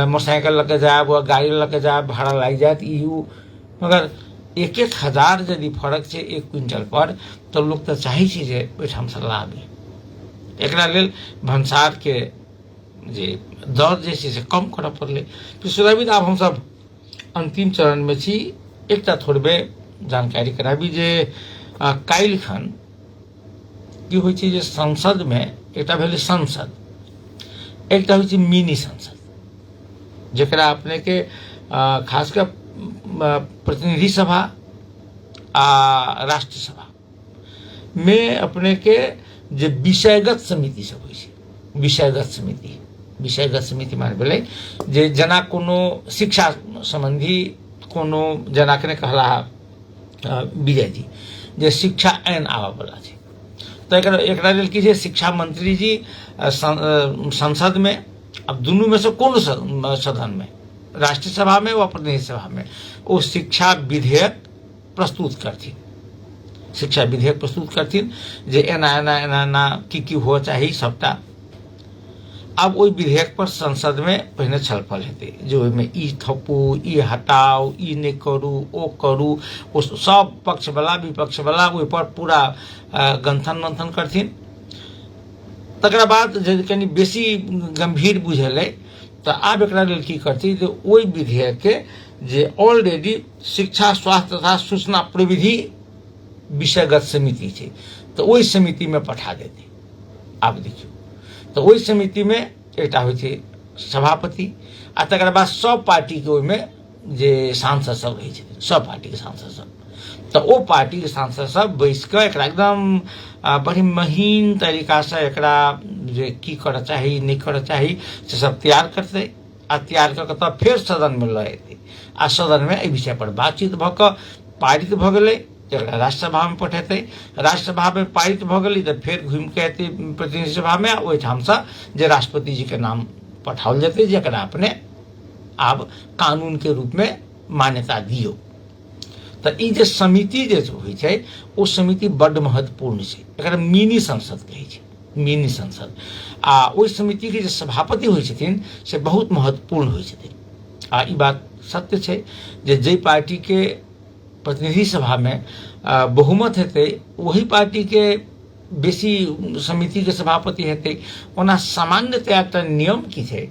मोटरसाइकिल लगे जाए गाड़ी लगे जाए भाड़ा लग जाए यू, मगर 1-1000 यदि फर्क छै 1 क्विंटल पर तो लोग तो चाहे छै जे ओहिठाम से लाबी। एकरा लेल भंसार के जे दर जे छै से कम करऽ पड़लै। तो सुरक्षित आब हम सब अंतिम चरण में छी। एकटा थोड़बे जानकारी कराबी जे काल्हि खन की होइ छै जे संसद में एकटा भेलै संसद, एकटा होइ छै मिनी संसद, जकरा अपने के खास कर प्रतिनिधि सभा आ राष्ट्र सभा में अपने के जे विषयगत समिति सब होइ छै, विषयगत समिति माने भेलै जे जेना कोनो शिक्षा संबंधी कोनो जेना के कहला विजय जी जे शिक्षा आइन आबऽ वाला छै, तो एकरा लेल की छै शिक्षा मंत्री जी संसद में, अब दुनू में से कोनो सदन में, राष्ट्रीय सभा में व प्रतिनिधि सभा में वो शिक्षा विधेयक प्रस्तुत करथिन। शिक्षा विधेयक प्रस्तुत करथिन जे एना एना एना एना की हो चाहिए सबटा। अब ओहि विधेयक पर संसद में पहिने छलफल हेतै जे ओहिमे ई थप्पू, ई हटाओ, ई नहीं करू, ओ करू, ओ सब पक्ष वाला विपक्ष वाला ओहि पर पूरा गंथन मंथन करथिन। तकरा बाद जे कनी बेसी गंभीर बुझेलै तो आब एकरा लेल की करथिन जे ओहि विधेयक के जे ऑलरेडी शिक्षा स्वास्थ्य तथा सूचना प्रविधि विषयगत समिति छै तो ओहि समिति में पठा देते। आब देखियो तो ओहि समिति में एकटा होइ छै सभापति आ तकर बाद सब पार्टी के ओहिमे जे सांसद सब रहै छथिन, सब पार्टी के सांसद सब, तो ओ पार्टी के सांसद सब बैस के एकरा एकदम बड़ी महीन तरीका से एकरा जे की करऽ चाही नहीं करऽ चाही से सब तैयार करतै आ तैयार कऽ के तब फेर सदन में लऽ एतै आ सदन में एहि विषय पर बातचीत भऽ कऽ पारित भऽ गेलै, एकरा राज्यसभा में पठेतै, राज्यसभा में पारित भऽ गेलै तऽ फेर घूमि के एतै प्रतिनिधि सभा में, ओहिठाम से जे राष्ट्रपति जी के नाम पठाओल जेतै जकरा अपने आब कानून के रूप में मान्यता दियौ। तो ई जे समिति जे होइ छै ओ समिति बड्ड महत्वपूर्ण छै, एकरा मिनी संसद कहै छै, मिनी संसद। आ ओहि समिति के जे सभापति होइ छथिन से बहुत महत्वपूर्ण होइ छथिन। आ ई बात सत्य छै जे जै पार्टी के प्रतिनिधि सभा में बहुमत हेतै वही पार्टी के बेसी समिति के सभापति हेतै। ओना सामान्यतः एकटा नियम की छै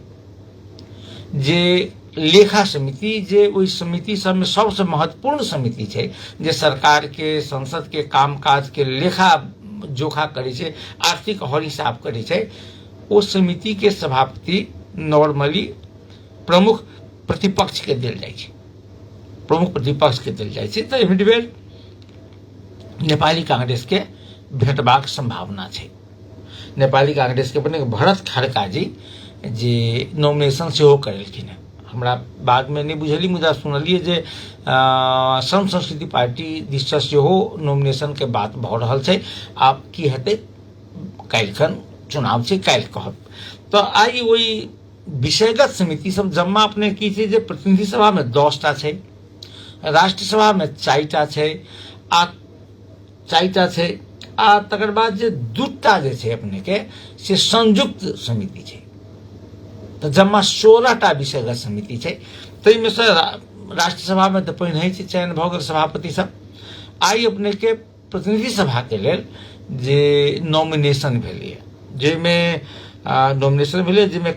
जे लेखा समिति जे ओहि समिति सब में सबसे महत्वपूर्ण समिति छै जे सरकार के संसद के कामकाज के लेखा जोखा करे छै, आर्थिक हर हिसाब करे छै, ओ समिति के सभापति नॉर्मली प्रमुख प्रतिपक्ष के देल जाइ छै, प्रमुख प्रतिपक्ष के देल जाइ छै। तो एहि बेर नेपाली कांग्रेस के भेटबाक संभावना छै। नेपाली कांग्रेस के अपने भरत खड़का जी जे नॉमिनेशन सेहो करेलखिन है, हमरा बाद में नहीं बुझली मुदा सुनलिए जे सम संस्कृति पार्टी दिस सेहो नॉमिनेशन के बात भऽ रहल छै। आब की हेतै काल्हिखन चुनाव छै, काल्हि कहब। तो आई ओहि विषयगत समिति सब जम्मा अपने की छै जे प्रतिनिधि सभा में 10टा छै, राष्ट्र सभा में 4टा छै आ तकर बाद जे 2टा जे छै अपने के से संयुक्त समिति छै। तो जम्मा 16टा विषयगत समिति छै। ताहि में से राष्ट्र सभा में तो पहिने छै चयन भऽ गेल सभापति सब। आई अपने के प्रतिनिधि सभा के लेल जे नॉमिनेशन भेलै, जाहिमे नॉमिनेशन भेलै जाहिमे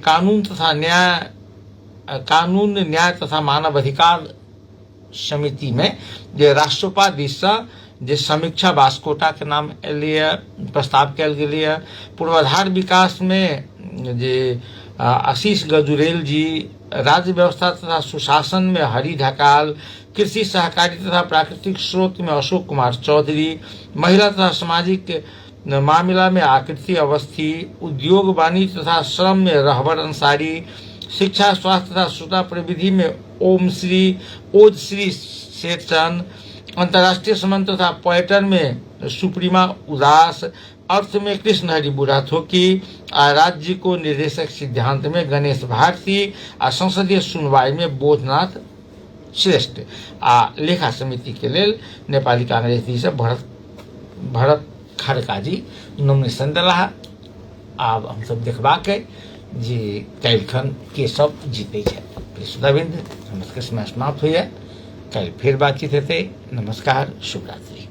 कानून न्याय तथा मानव अधिकार समिति में जे राष्ट्रपा दिस जे समीक्षा बास्कोटा के नाम एलिए प्रस्ताव कल गेलिए। पूर्वाधार विकास में जे आशीष गजुरेल जी, राज्य व्यवस्था तथा सुशासन में हरि ढकाल, कृषि सहकारी तथा प्राकृतिक स्रोत में अशोक कुमार चौधरी, महिला तथा सामाजिक मामला में आकृति अवस्थी, उद्योग वाणिज्य तथा श्रम में रहबर अंसारी, शिक्षा स्वास्थ्य तथा सूचना प्रविधि में ओजश्री शेरचंद, अंतर्राष्ट्रीय संबंध तथा पर्यटन में सुप्रीमा उदास, अर्थ में कृष्ण हरि बुढ़ाथोकी, राज्य को निर्देशक सिद्धांत में गणेश भारती, संसदीय सुनवाई में बोधनाथ श्रेष्ठ। लेखा समिति के लेल नेपाली कांग्रेस दिस भरत खड़का जी नॉमिनेशन दिला। आब हम सब देखबाक जे काल्हिखन के सब जीते छै। सुधाबिंद नमस्कार, समय समाप्त होइए। कल फिर बातचीत हेतै। नमस्कार, शुभ रात्रि।